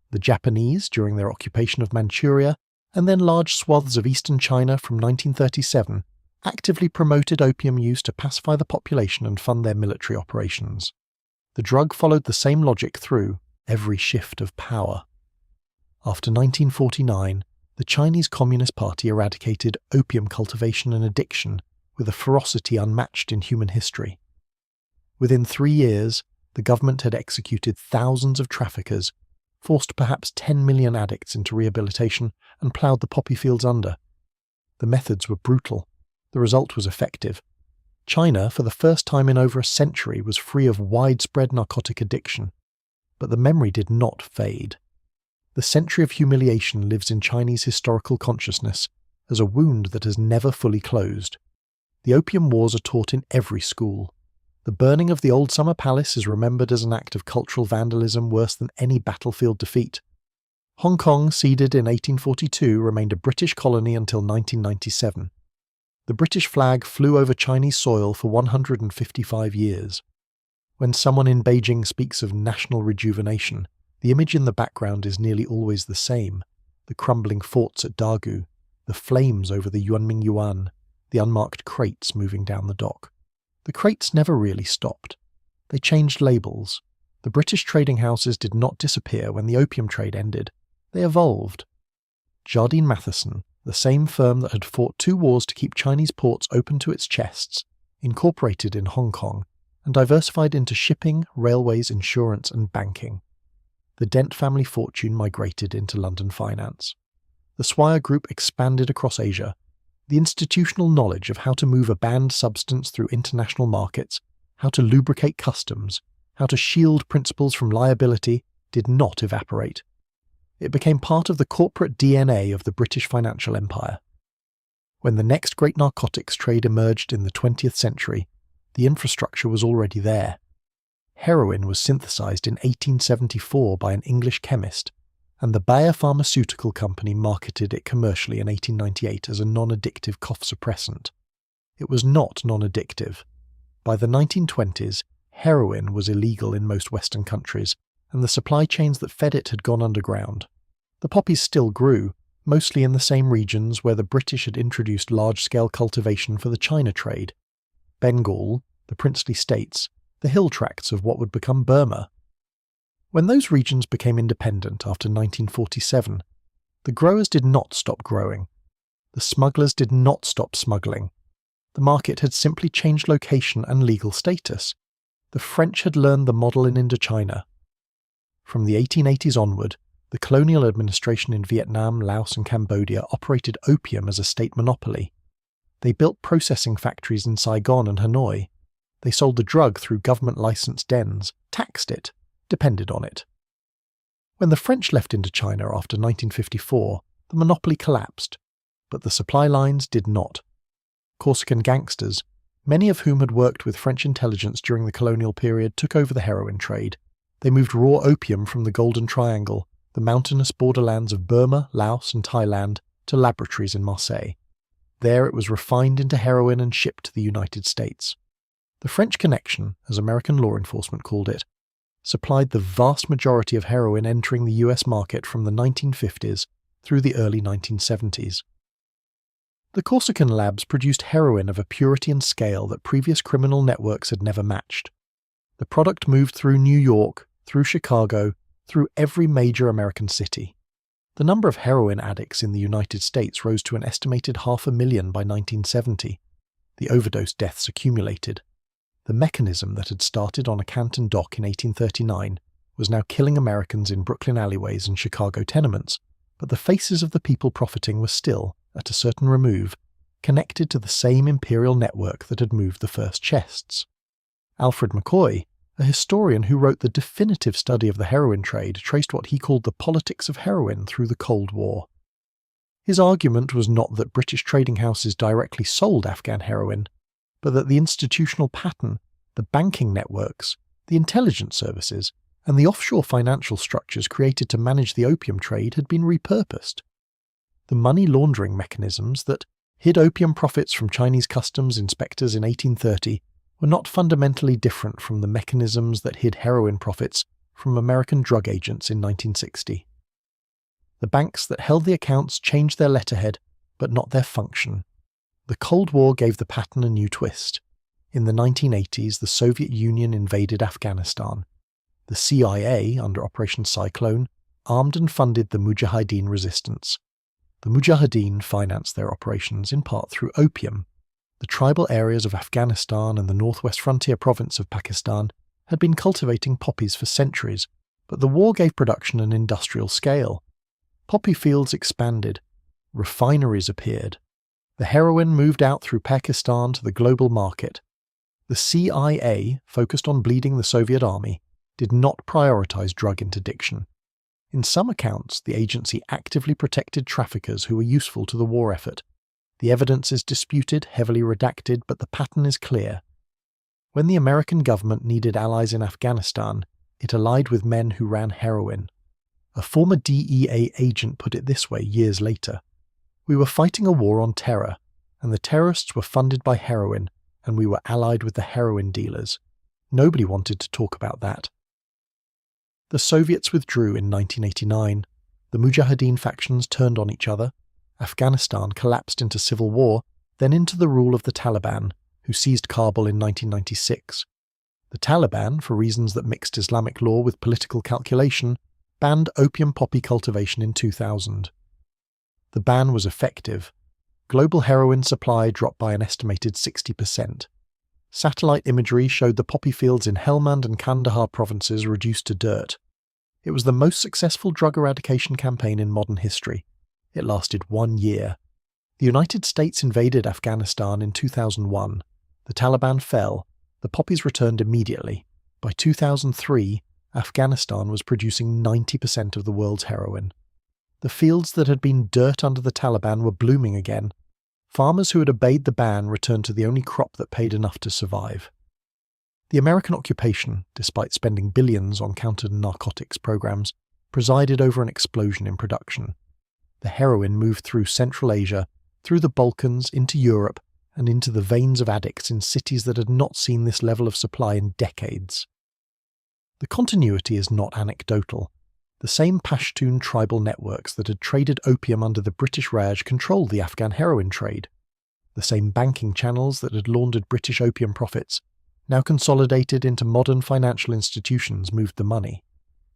The Japanese, during their occupation of Manchuria, and then large swaths of eastern China from 1937, actively promoted opium use to pacify the population and fund their military operations. The drug followed the same logic through every shift of power. After 1949, the Chinese Communist Party eradicated opium cultivation and addiction with a ferocity unmatched in human history. Within 3 years, the government had executed thousands of traffickers, forced perhaps 10 million addicts into rehabilitation, and ploughed the poppy fields under. The methods were brutal. The result was effective. China, for the first time in over a century, was free of widespread narcotic addiction. But the memory did not fade. The century of humiliation lives in Chinese historical consciousness as a wound that has never fully closed. The Opium Wars are taught in every school. The burning of the old summer palace is remembered as an act of cultural vandalism worse than any battlefield defeat. Hong Kong, ceded in 1842, remained a British colony until 1997. The British flag flew over Chinese soil for 155 years. When someone in Beijing speaks of national rejuvenation, the image in the background is nearly always the same: the crumbling forts at Dagu, the flames over the Yuanming Yuan, the unmarked crates moving down the dock. The crates never really stopped. They changed labels. The British trading houses did not disappear when the opium trade ended. They evolved. Jardine Matheson, the same firm that had fought 2 wars to keep Chinese ports open to its chests, incorporated in Hong Kong and diversified into shipping, railways, insurance and banking. The Dent family fortune migrated into London finance. The Swire Group expanded across Asia. The institutional knowledge of how to move a banned substance through international markets, how to lubricate customs, how to shield principals from liability did not evaporate. It became part of the corporate DNA of the British financial empire. When the next great narcotics trade emerged in the 20th century, the infrastructure was already there. Heroin was synthesized in 1874 by an English chemist, and the Bayer Pharmaceutical Company marketed it commercially in 1898 as a non-addictive cough suppressant. It was not non-addictive. By the 1920s, heroin was illegal in most Western countries, and the supply chains that fed it had gone underground. The poppies still grew, mostly in the same regions where the British had introduced large-scale cultivation for the China trade. Bengal, the princely states, the hill tracts of what would become Burma. When those regions became independent after 1947, the growers did not stop growing. The smugglers did not stop smuggling. The market had simply changed location and legal status. The French had learned the model in Indochina. From the 1880s onward, the colonial administration in Vietnam, Laos and Cambodia operated opium as a state monopoly. They built processing factories in Saigon and Hanoi. They sold the drug through government-licensed dens, taxed it, depended on it. When the French left Indochina after 1954, the monopoly collapsed, but the supply lines did not. Corsican gangsters, many of whom had worked with French intelligence during the colonial period, took over the heroin trade. They moved raw opium from the Golden Triangle, the mountainous borderlands of Burma, Laos and Thailand, to laboratories in Marseille. There it was refined into heroin and shipped to the United States. The French Connection, as American law enforcement called it, supplied the vast majority of heroin entering the US market from the 1950s through the early 1970s. The Corsican labs produced heroin of a purity and scale that previous criminal networks had never matched. The product moved through New York, through Chicago, through every major American city. The number of heroin addicts in the United States rose to an estimated 500,000 by 1970. The overdose deaths accumulated. The mechanism that had started on a Canton dock in 1839 was now killing Americans in Brooklyn alleyways and Chicago tenements, but the faces of the people profiting were still, at a certain remove, connected to the same imperial network that had moved the first chests. Alfred McCoy, a historian who wrote the definitive study of the heroin trade, traced what he called the politics of heroin through the Cold War. His argument was not that British trading houses directly sold Afghan heroin, but that the institutional pattern, the banking networks, the intelligence services, and the offshore financial structures created to manage the opium trade had been repurposed. The money laundering mechanisms that hid opium profits from Chinese customs inspectors in 1830 were not fundamentally different from the mechanisms that hid heroin profits from American drug agents in 1960. The banks that held the accounts changed their letterhead, but not their function. The Cold War gave the pattern a new twist. In the 1980s, the Soviet Union invaded Afghanistan. The CIA, under Operation Cyclone, armed and funded the Mujahideen resistance. The Mujahideen financed their operations in part through opium. The tribal areas of Afghanistan and the northwest frontier province of Pakistan had been cultivating poppies for centuries, but the war gave production an industrial scale. Poppy fields expanded. Refineries appeared. The heroin moved out through Pakistan to the global market. The CIA, focused on bleeding the Soviet army, did not prioritize drug interdiction. In some accounts, the agency actively protected traffickers who were useful to the war effort. The evidence is disputed, heavily redacted, but the pattern is clear. When the American government needed allies in Afghanistan, it allied with men who ran heroin. A former DEA agent put it this way years later: "We were fighting a war on terror, and the terrorists were funded by heroin, and we were allied with the heroin dealers. Nobody wanted to talk about that." The Soviets withdrew in 1989. The Mujahideen factions turned on each other. Afghanistan collapsed into civil war, then into the rule of the Taliban, who seized Kabul in 1996. The Taliban, for reasons that mixed Islamic law with political calculation, banned opium poppy cultivation in 2000. The ban was effective. Global heroin supply dropped by an estimated 60%. Satellite imagery showed the poppy fields in Helmand and Kandahar provinces reduced to dirt. It was the most successful drug eradication campaign in modern history. It lasted 1 year. The United States invaded Afghanistan in 2001. The Taliban fell. The poppies returned immediately. By 2003, Afghanistan was producing 90% of the world's heroin. The fields that had been dirt under the Taliban were blooming again. Farmers who had obeyed the ban returned to the only crop that paid enough to survive. The American occupation, despite spending billions on counter-narcotics programs, presided over an explosion in production. The heroin moved through Central Asia, through the Balkans, into Europe, and into the veins of addicts in cities that had not seen this level of supply in decades. The continuity is not anecdotal. The same Pashtun tribal networks that had traded opium under the British Raj controlled the Afghan heroin trade. The same banking channels that had laundered British opium profits, now consolidated into modern financial institutions, moved the money.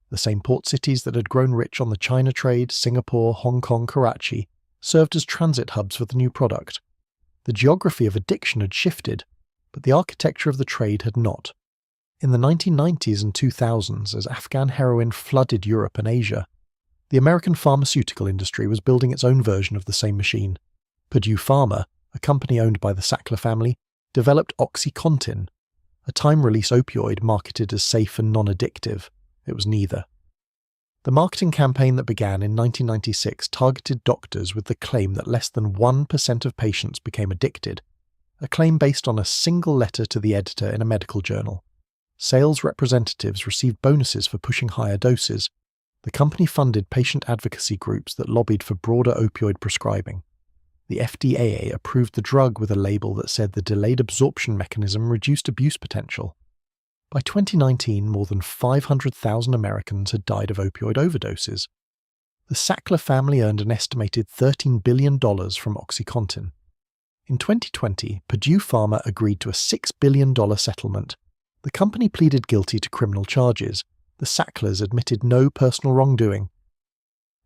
The same port cities that had grown rich on the China trade, Singapore, Hong Kong, Karachi, served as transit hubs for the new product. The geography of addiction had shifted, but the architecture of the trade had not. In the 1990s and 2000s, as Afghan heroin flooded Europe and Asia, the American pharmaceutical industry was building its own version of the same machine. Purdue Pharma, a company owned by the Sackler family, developed OxyContin, a time-release opioid marketed as safe and non-addictive. It was neither. The marketing campaign that began in 1996 targeted doctors with the claim that less than 1% of patients became addicted, a claim based on a single letter to the editor in a medical journal. Sales representatives received bonuses for pushing higher doses. The company funded patient advocacy groups that lobbied for broader opioid prescribing. The FDA approved the drug with a label that said the delayed absorption mechanism reduced abuse potential. By 2019, more than 500,000 Americans had died of opioid overdoses. The Sackler family earned an estimated $13 billion from OxyContin. In 2020, Purdue Pharma agreed to a $6 billion settlement. The company pleaded guilty to criminal charges. The Sacklers admitted no personal wrongdoing.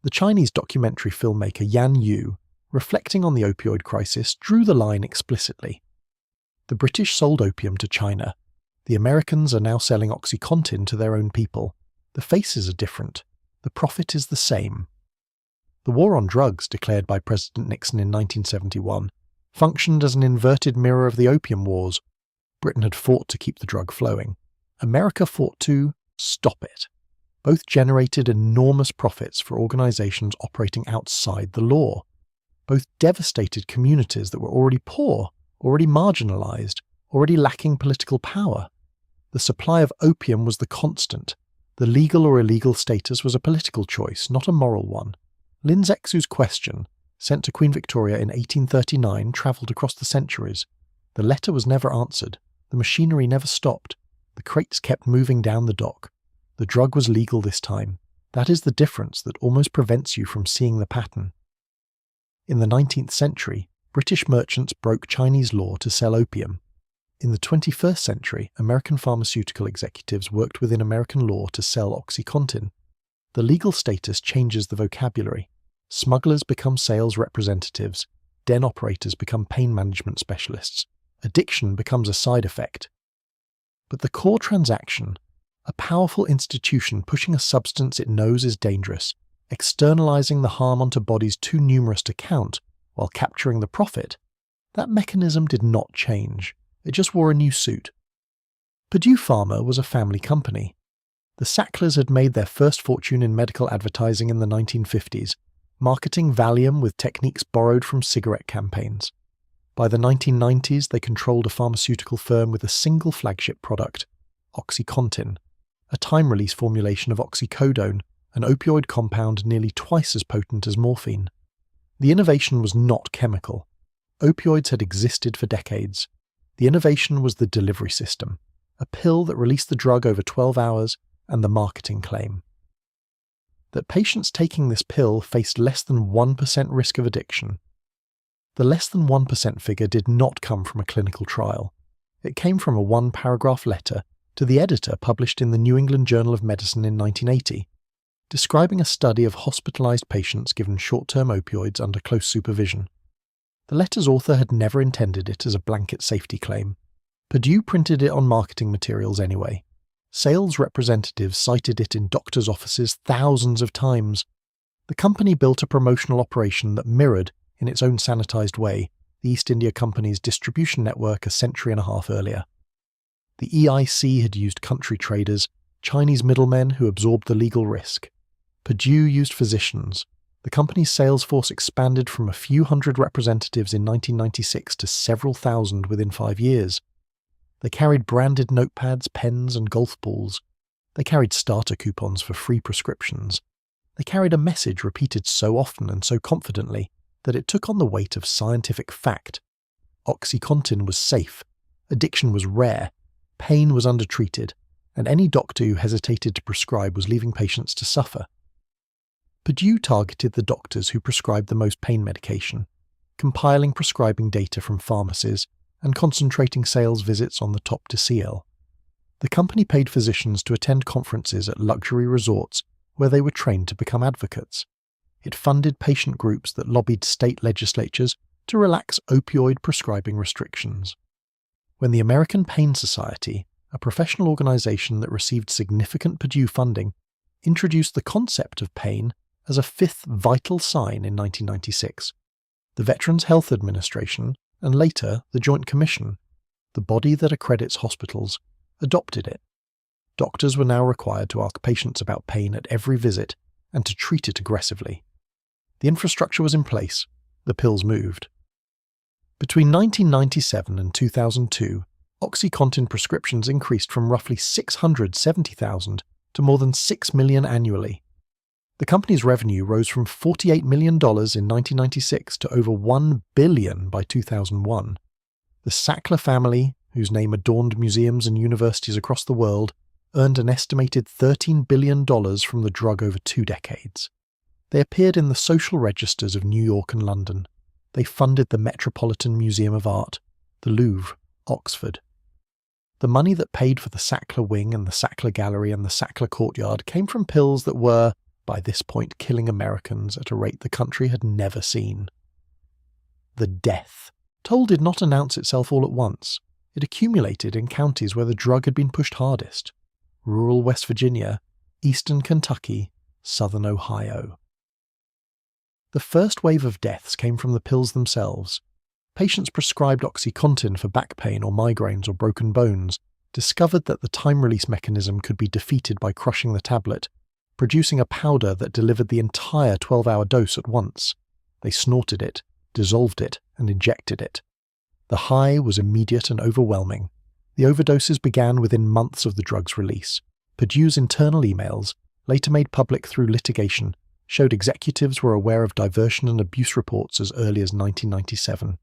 The Chinese documentary filmmaker Yan Yu, reflecting on the opioid crisis, drew the line explicitly. The British sold opium to China. The Americans are now selling OxyContin to their own people. The faces are different. The profit is the same. The war on drugs, declared by President Nixon in 1971, functioned as an inverted mirror of the Opium Wars. Britain had fought to keep the drug flowing. America fought to stop it. Both generated enormous profits for organizations operating outside the law. Both devastated communities that were already poor, already marginalized, already lacking political power. The supply of opium was the constant. The legal or illegal status was a political choice, not a moral one. Lin Zexu's question, sent to Queen Victoria in 1839, travelled across the centuries. The letter was never answered. The machinery never stopped. The crates kept moving down the dock. The drug was legal this time. That is the difference that almost prevents you from seeing the pattern. In the 19th century, British merchants broke Chinese law to sell opium. In the 21st century, American pharmaceutical executives worked within American law to sell OxyContin. The legal status changes the vocabulary. Smugglers become sales representatives. den operators become pain management specialists. Addiction becomes a side effect. But the core transaction, a powerful institution pushing a substance it knows is dangerous, externalizing the harm onto bodies too numerous to count while capturing the profit, that mechanism did not change. It just wore a new suit. Purdue Pharma was a family company. The Sacklers had made their first fortune in medical advertising in the 1950s, marketing Valium with techniques borrowed from cigarette campaigns. By the 1990s, they controlled a pharmaceutical firm with a single flagship product, OxyContin, a time-release formulation of oxycodone, an opioid compound nearly twice as potent as morphine. The innovation was not chemical. Opioids had existed for decades. The innovation was the delivery system, a pill that released the drug over 12 hours, and the marketing claim that patients taking this pill faced less than 1% risk of addiction. The less than 1% figure did not come from a clinical trial. It came from a one-paragraph letter to the editor published in the New England Journal of Medicine in 1980, describing a study of hospitalized patients given short-term opioids under close supervision. The letter's author had never intended it as a blanket safety claim. Purdue printed it on marketing materials anyway. Sales representatives cited it in doctors' offices thousands of times. The company built a promotional operation that mirrored, in its own sanitized way, the East India Company's distribution network a century and a half earlier. The EIC had used country traders, Chinese middlemen who absorbed the legal risk. Purdue used physicians. The company's sales force expanded from a few hundred representatives in 1996 to several thousand within 5 years. They carried branded notepads, pens, and golf balls. They carried starter coupons for free prescriptions. They carried a message repeated so often and so confidently that it took on the weight of scientific fact. OxyContin was safe, addiction was rare, pain was undertreated, and any doctor who hesitated to prescribe was leaving patients to suffer. Purdue targeted the doctors who prescribed the most pain medication, compiling prescribing data from pharmacies and concentrating sales visits on the top decile. The company paid physicians to attend conferences at luxury resorts where they were trained to become advocates. It funded patient groups that lobbied state legislatures to relax opioid prescribing restrictions. When the American Pain Society, a professional organization that received significant Purdue funding, introduced the concept of pain as a fifth vital sign in 1996, the Veterans Health Administration, and later the Joint Commission, the body that accredits hospitals, adopted it. Doctors were now required to ask patients about pain at every visit and to treat it aggressively. The infrastructure was in place. The pills moved. Between 1997 and 2002, OxyContin prescriptions increased from roughly 670,000 to more than 6 million annually. The company's revenue rose from $48 million in 1996 to over $1 billion by 2001. The Sackler family, whose name adorned museums and universities across the world, earned an estimated $13 billion from the drug over 2 decades. They appeared in the social registers of New York and London. They funded the Metropolitan Museum of Art, the Louvre, Oxford. The money that paid for the Sackler Wing and the Sackler Gallery and the Sackler Courtyard came from pills that were, by this point, killing Americans at a rate the country had never seen. The death toll did not announce itself all at once. It accumulated in counties where the drug had been pushed hardest: rural West Virginia, eastern Kentucky, southern Ohio. The first wave of deaths came from the pills themselves. Patients prescribed OxyContin for back pain or migraines or broken bones discovered that the time-release mechanism could be defeated by crushing the tablet, producing a powder that delivered the entire 12-hour dose at once. They snorted it, dissolved it, and injected it. The high was immediate and overwhelming. The overdoses began within months of the drug's release. Purdue's internal emails, later made public through litigation, showed executives were aware of diversion and abuse reports as early as 1997.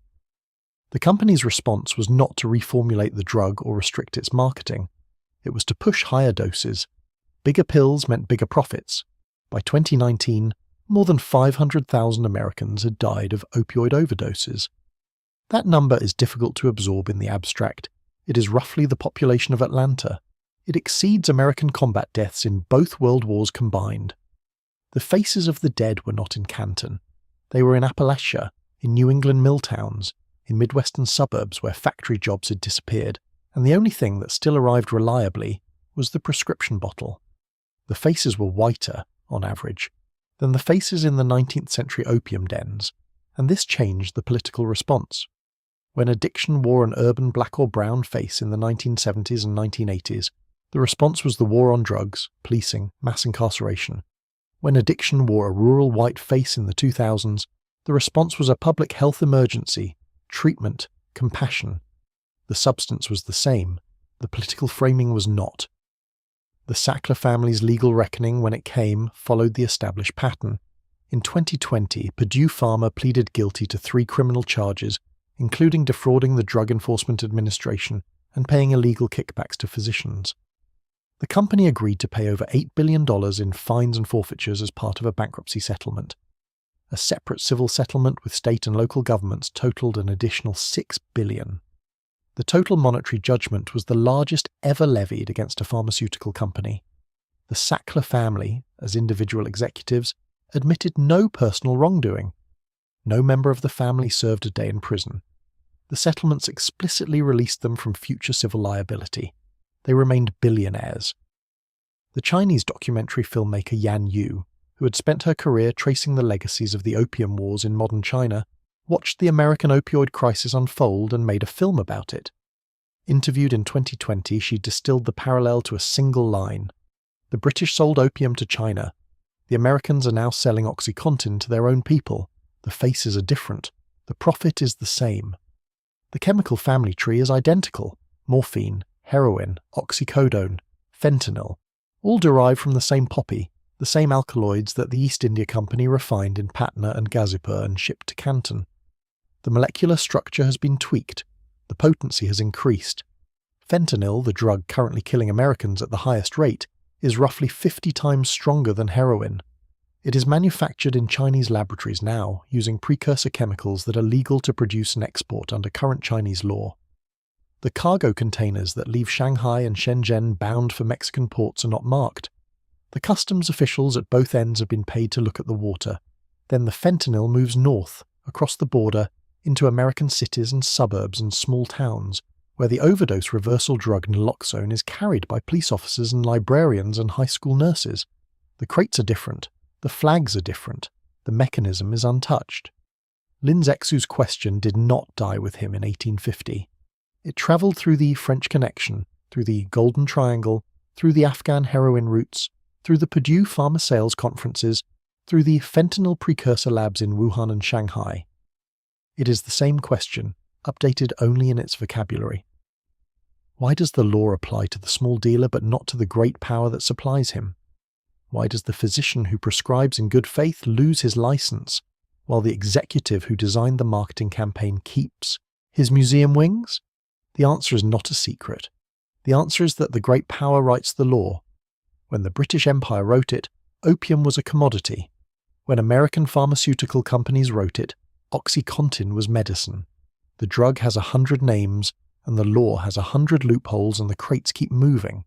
The company's response was not to reformulate the drug or restrict its marketing. It was to push higher doses. Bigger pills meant bigger profits. By 2019, more than 500,000 Americans had died of opioid overdoses. That number is difficult to absorb in the abstract. It is roughly the population of Atlanta. It exceeds American combat deaths in both world wars combined. The faces of the dead were not in Canton. They were in Appalachia, in New England mill towns, in Midwestern suburbs where factory jobs had disappeared, and the only thing that still arrived reliably was the prescription bottle. The faces were whiter, on average, than the faces in the 19th century opium dens, and this changed the political response. When addiction wore an urban black or brown face in the 1970s and 1980s, the response was the war on drugs, policing, mass incarceration. When addiction wore a rural white face in the 2000s, the response was a public health emergency, treatment, compassion. The substance was the same, the political framing was not. The Sackler family's legal reckoning, when it came, followed the established pattern. In 2020, Purdue Pharma pleaded guilty to 3 criminal charges, including defrauding the Drug Enforcement Administration and paying illegal kickbacks to physicians. The company agreed to pay over $8 billion in fines and forfeitures as part of a bankruptcy settlement. A separate civil settlement with state and local governments totaled an additional $6 billion. The total monetary judgment was the largest ever levied against a pharmaceutical company. The Sackler family, as individual executives, admitted no personal wrongdoing. No member of the family served a day in prison. The settlements explicitly released them from future civil liability. They remained billionaires. The Chinese documentary filmmaker Yan Yu, who had spent her career tracing the legacies of the Opium Wars in modern China, watched the American opioid crisis unfold and made a film about it. Interviewed in 2020, she distilled the parallel to a single line. The British sold opium to China. The Americans are now selling OxyContin to their own people. The faces are different. The profit is the same. The chemical family tree is identical. Morphine, heroin, oxycodone, fentanyl, all derived from the same poppy, the same alkaloids that the East India Company refined in Patna and Gazipur and shipped to Canton. The molecular structure has been tweaked. The potency has increased. Fentanyl, the drug currently killing Americans at the highest rate, is roughly 50 times stronger than heroin. It is manufactured in Chinese laboratories now, using precursor chemicals that are legal to produce and export under current Chinese law. The cargo containers that leave Shanghai and Shenzhen bound for Mexican ports are not marked. The customs officials at both ends have been paid to look at the water. Then the fentanyl moves north, across the border, into American cities and suburbs and small towns, where the overdose reversal drug naloxone is carried by police officers and librarians and high school nurses. The crates are different. The flags are different. The mechanism is untouched. Lin Zexu's question did not die with him in 1850. It travelled through the French Connection, through the Golden Triangle, through the Afghan heroin routes, through the Purdue Pharma sales conferences, through the fentanyl precursor labs in Wuhan and Shanghai. It is the same question, updated only in its vocabulary. Why does the law apply to the small dealer but not to the great power that supplies him? Why does the physician who prescribes in good faith lose his license, while the executive who designed the marketing campaign keeps his museum wings? The answer is not a secret. The answer is that the great power writes the law. When the British Empire wrote it, opium was a commodity. When American pharmaceutical companies wrote it, OxyContin was medicine. The drug has 100 names, and the law has 100 loopholes, and the crates keep moving.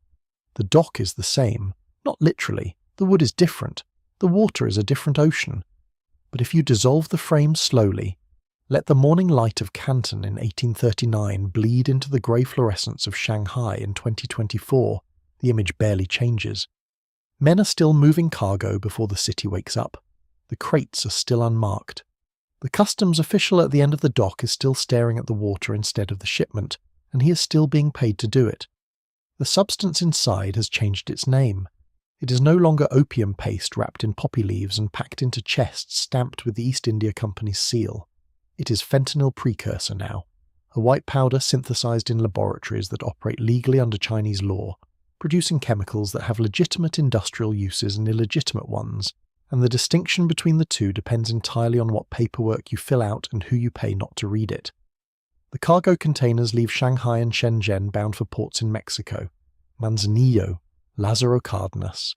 The dock is the same, not literally. The wood is different. The water is a different ocean. But if you dissolve the frame slowly, let the morning light of Canton in 1839 bleed into the grey fluorescence of Shanghai in 2024, the image barely changes. Men are still moving cargo before the city wakes up. The crates are still unmarked. The customs official at the end of the dock is still staring at the water instead of the shipment, and he is still being paid to do it. The substance inside has changed its name. It is no longer opium paste wrapped in poppy leaves and packed into chests stamped with the East India Company's seal. It is fentanyl precursor now, a white powder synthesized in laboratories that operate legally under Chinese law, producing chemicals that have legitimate industrial uses and illegitimate ones, and the distinction between the two depends entirely on what paperwork you fill out and who you pay not to read it. The cargo containers leave Shanghai and Shenzhen bound for ports in Mexico, Manzanillo, Lázaro Cárdenas.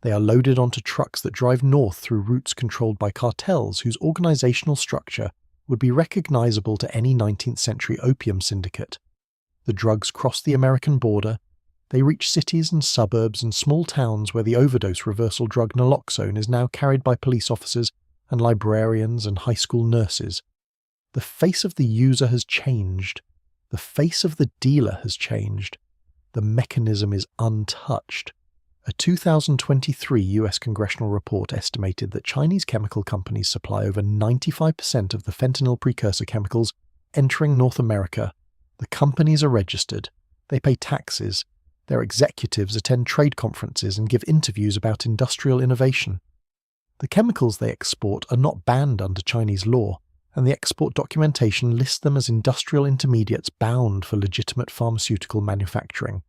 They are loaded onto trucks that drive north through routes controlled by cartels whose organizational structure would be recognizable to any 19th century opium syndicate. The drugs cross the American border. They reach cities and suburbs and small towns where the overdose reversal drug naloxone is now carried by police officers and librarians and high school nurses, The face of the user has changed. The face of the dealer has changed. The mechanism is untouched. A 2023 US congressional report estimated that Chinese chemical companies supply over 95% of the fentanyl precursor chemicals entering North America. The companies are registered. They pay taxes. Their executives attend trade conferences and give interviews about industrial innovation. The chemicals they export are not banned under Chinese law, and the export documentation lists them as industrial intermediates bound for legitimate pharmaceutical manufacturing.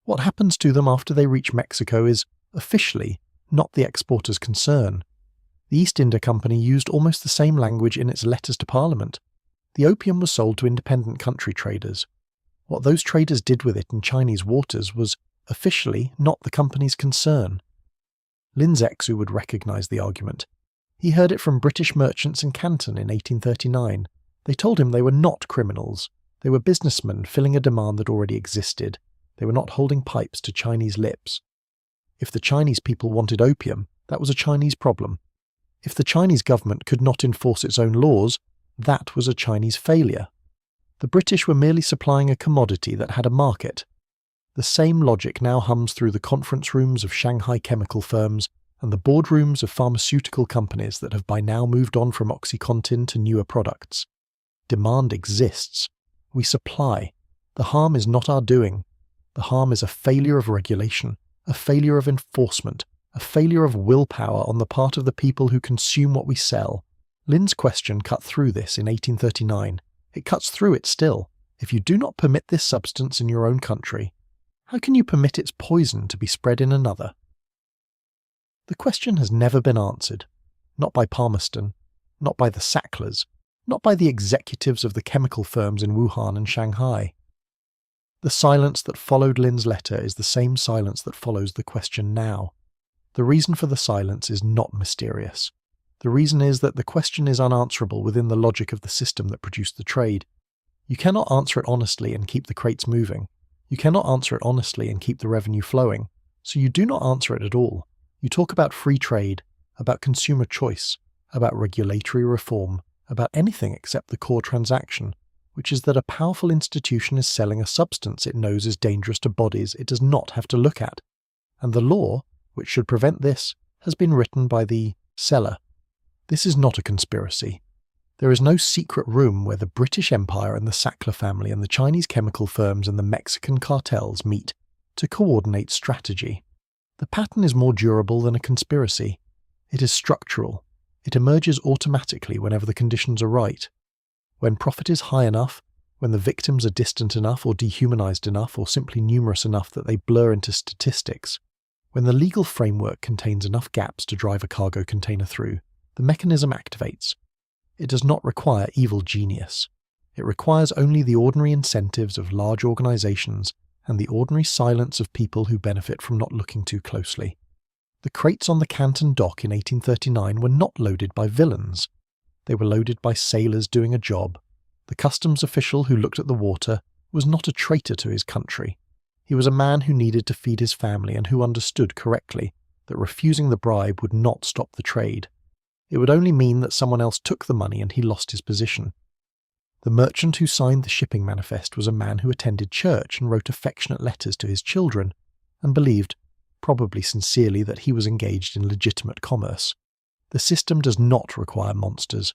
What happens to them after they reach Mexico is, officially, not the exporter's concern. The East India Company used almost the same language in its letters to Parliament. The opium was sold to independent country traders. What those traders did with it in Chinese waters was, officially, not the company's concern. Lin Zexu would recognise the argument. He heard it from British merchants in Canton in 1839. They told him they were not criminals. They were businessmen filling a demand that already existed. They were not holding pipes to Chinese lips. If the Chinese people wanted opium, that was a Chinese problem. If the Chinese government could not enforce its own laws, that was a Chinese failure. The British were merely supplying a commodity that had a market. The same logic now hums through the conference rooms of Shanghai chemical firms and the boardrooms of pharmaceutical companies that have by now moved on from OxyContin to newer products. Demand exists. We supply. The harm is not our doing. The harm is a failure of regulation, a failure of enforcement, a failure of willpower on the part of the people who consume what we sell. Lin's question cut through this in 1839. It cuts through it still. If you do not permit this substance in your own country, how can you permit its poison to be spread in another? The question has never been answered. Not by Palmerston, not by the Sacklers, not by the executives of the chemical firms in Wuhan and Shanghai. The silence that followed Lin's letter is the same silence that follows the question now. The reason for the silence is not mysterious. The reason is that the question is unanswerable within the logic of the system that produced the trade. You cannot answer it honestly and keep the crates moving. You cannot answer it honestly and keep the revenue flowing. So you do not answer it at all. You talk about free trade, about consumer choice, about regulatory reform, about anything except the core transaction, which is that a powerful institution is selling a substance it knows is dangerous to bodies it does not have to look at. And the law, which should prevent this, has been written by the seller. This is not a conspiracy. There is no secret room where the British Empire and the Sackler family and the Chinese chemical firms and the Mexican cartels meet to coordinate strategy. The pattern is more durable than a conspiracy. It is structural. It emerges automatically whenever the conditions are right. When profit is high enough, when the victims are distant enough or dehumanized enough or simply numerous enough that they blur into statistics, when the legal framework contains enough gaps to drive a cargo container through, the mechanism activates. It does not require evil genius. It requires only the ordinary incentives of large organizations and the ordinary silence of people who benefit from not looking too closely. The crates on the Canton dock in 1839 were not loaded by villains. They were loaded by sailors doing a job. The customs official who looked at the water was not a traitor to his country. He was a man who needed to feed his family and who understood correctly that refusing the bribe would not stop the trade. It would only mean that someone else took the money and he lost his position. The merchant who signed the shipping manifest was a man who attended church and wrote affectionate letters to his children, and believed, probably sincerely, that he was engaged in legitimate commerce. The system does not require monsters.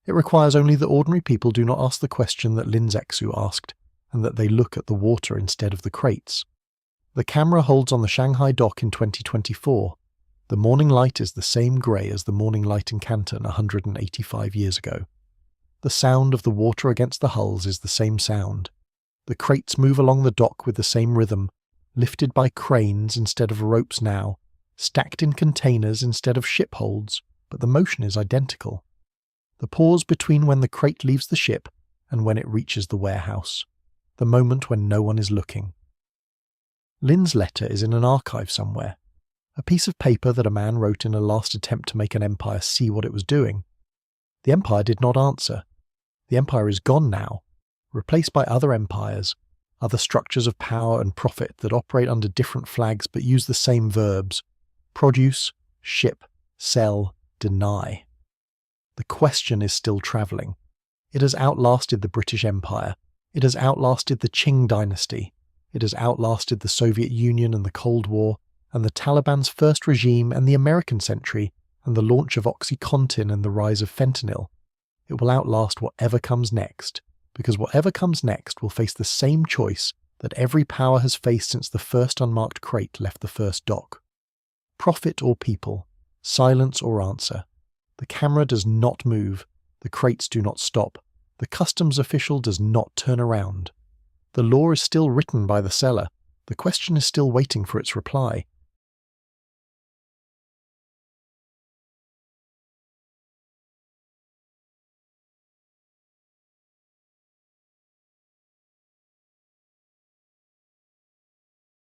It requires only that ordinary people do not ask the question that Lin Zexu asked, and that they look at the water instead of the crates. The camera holds on the Shanghai dock in 2024. The morning light is the same grey as the morning light in Canton 185 years ago. The sound of the water against the hulls is the same sound. The crates move along the dock with the same rhythm, lifted by cranes instead of ropes now, stacked in containers instead of ship holds, but the motion is identical. The pause between when the crate leaves the ship and when it reaches the warehouse. The moment when no one is looking. Lin's letter is in an archive somewhere. A piece of paper that a man wrote in a last attempt to make an empire see what it was doing. The empire did not answer. The empire is gone now, replaced by other empires, other structures of power and profit that operate under different flags but use the same verbs: produce, ship, sell, deny. The question is still travelling. It has outlasted the British Empire. It has outlasted the Qing dynasty. It has outlasted the Soviet Union and the Cold War, and the Taliban's first regime and the American century, and the launch of OxyContin and the rise of fentanyl. It will outlast whatever comes next, because whatever comes next will face the same choice that every power has faced since the first unmarked crate left the first dock. Profit or people, silence or answer. The camera does not move, the crates do not stop, the customs official does not turn around. The law is still written by the seller, the question is still waiting for its reply.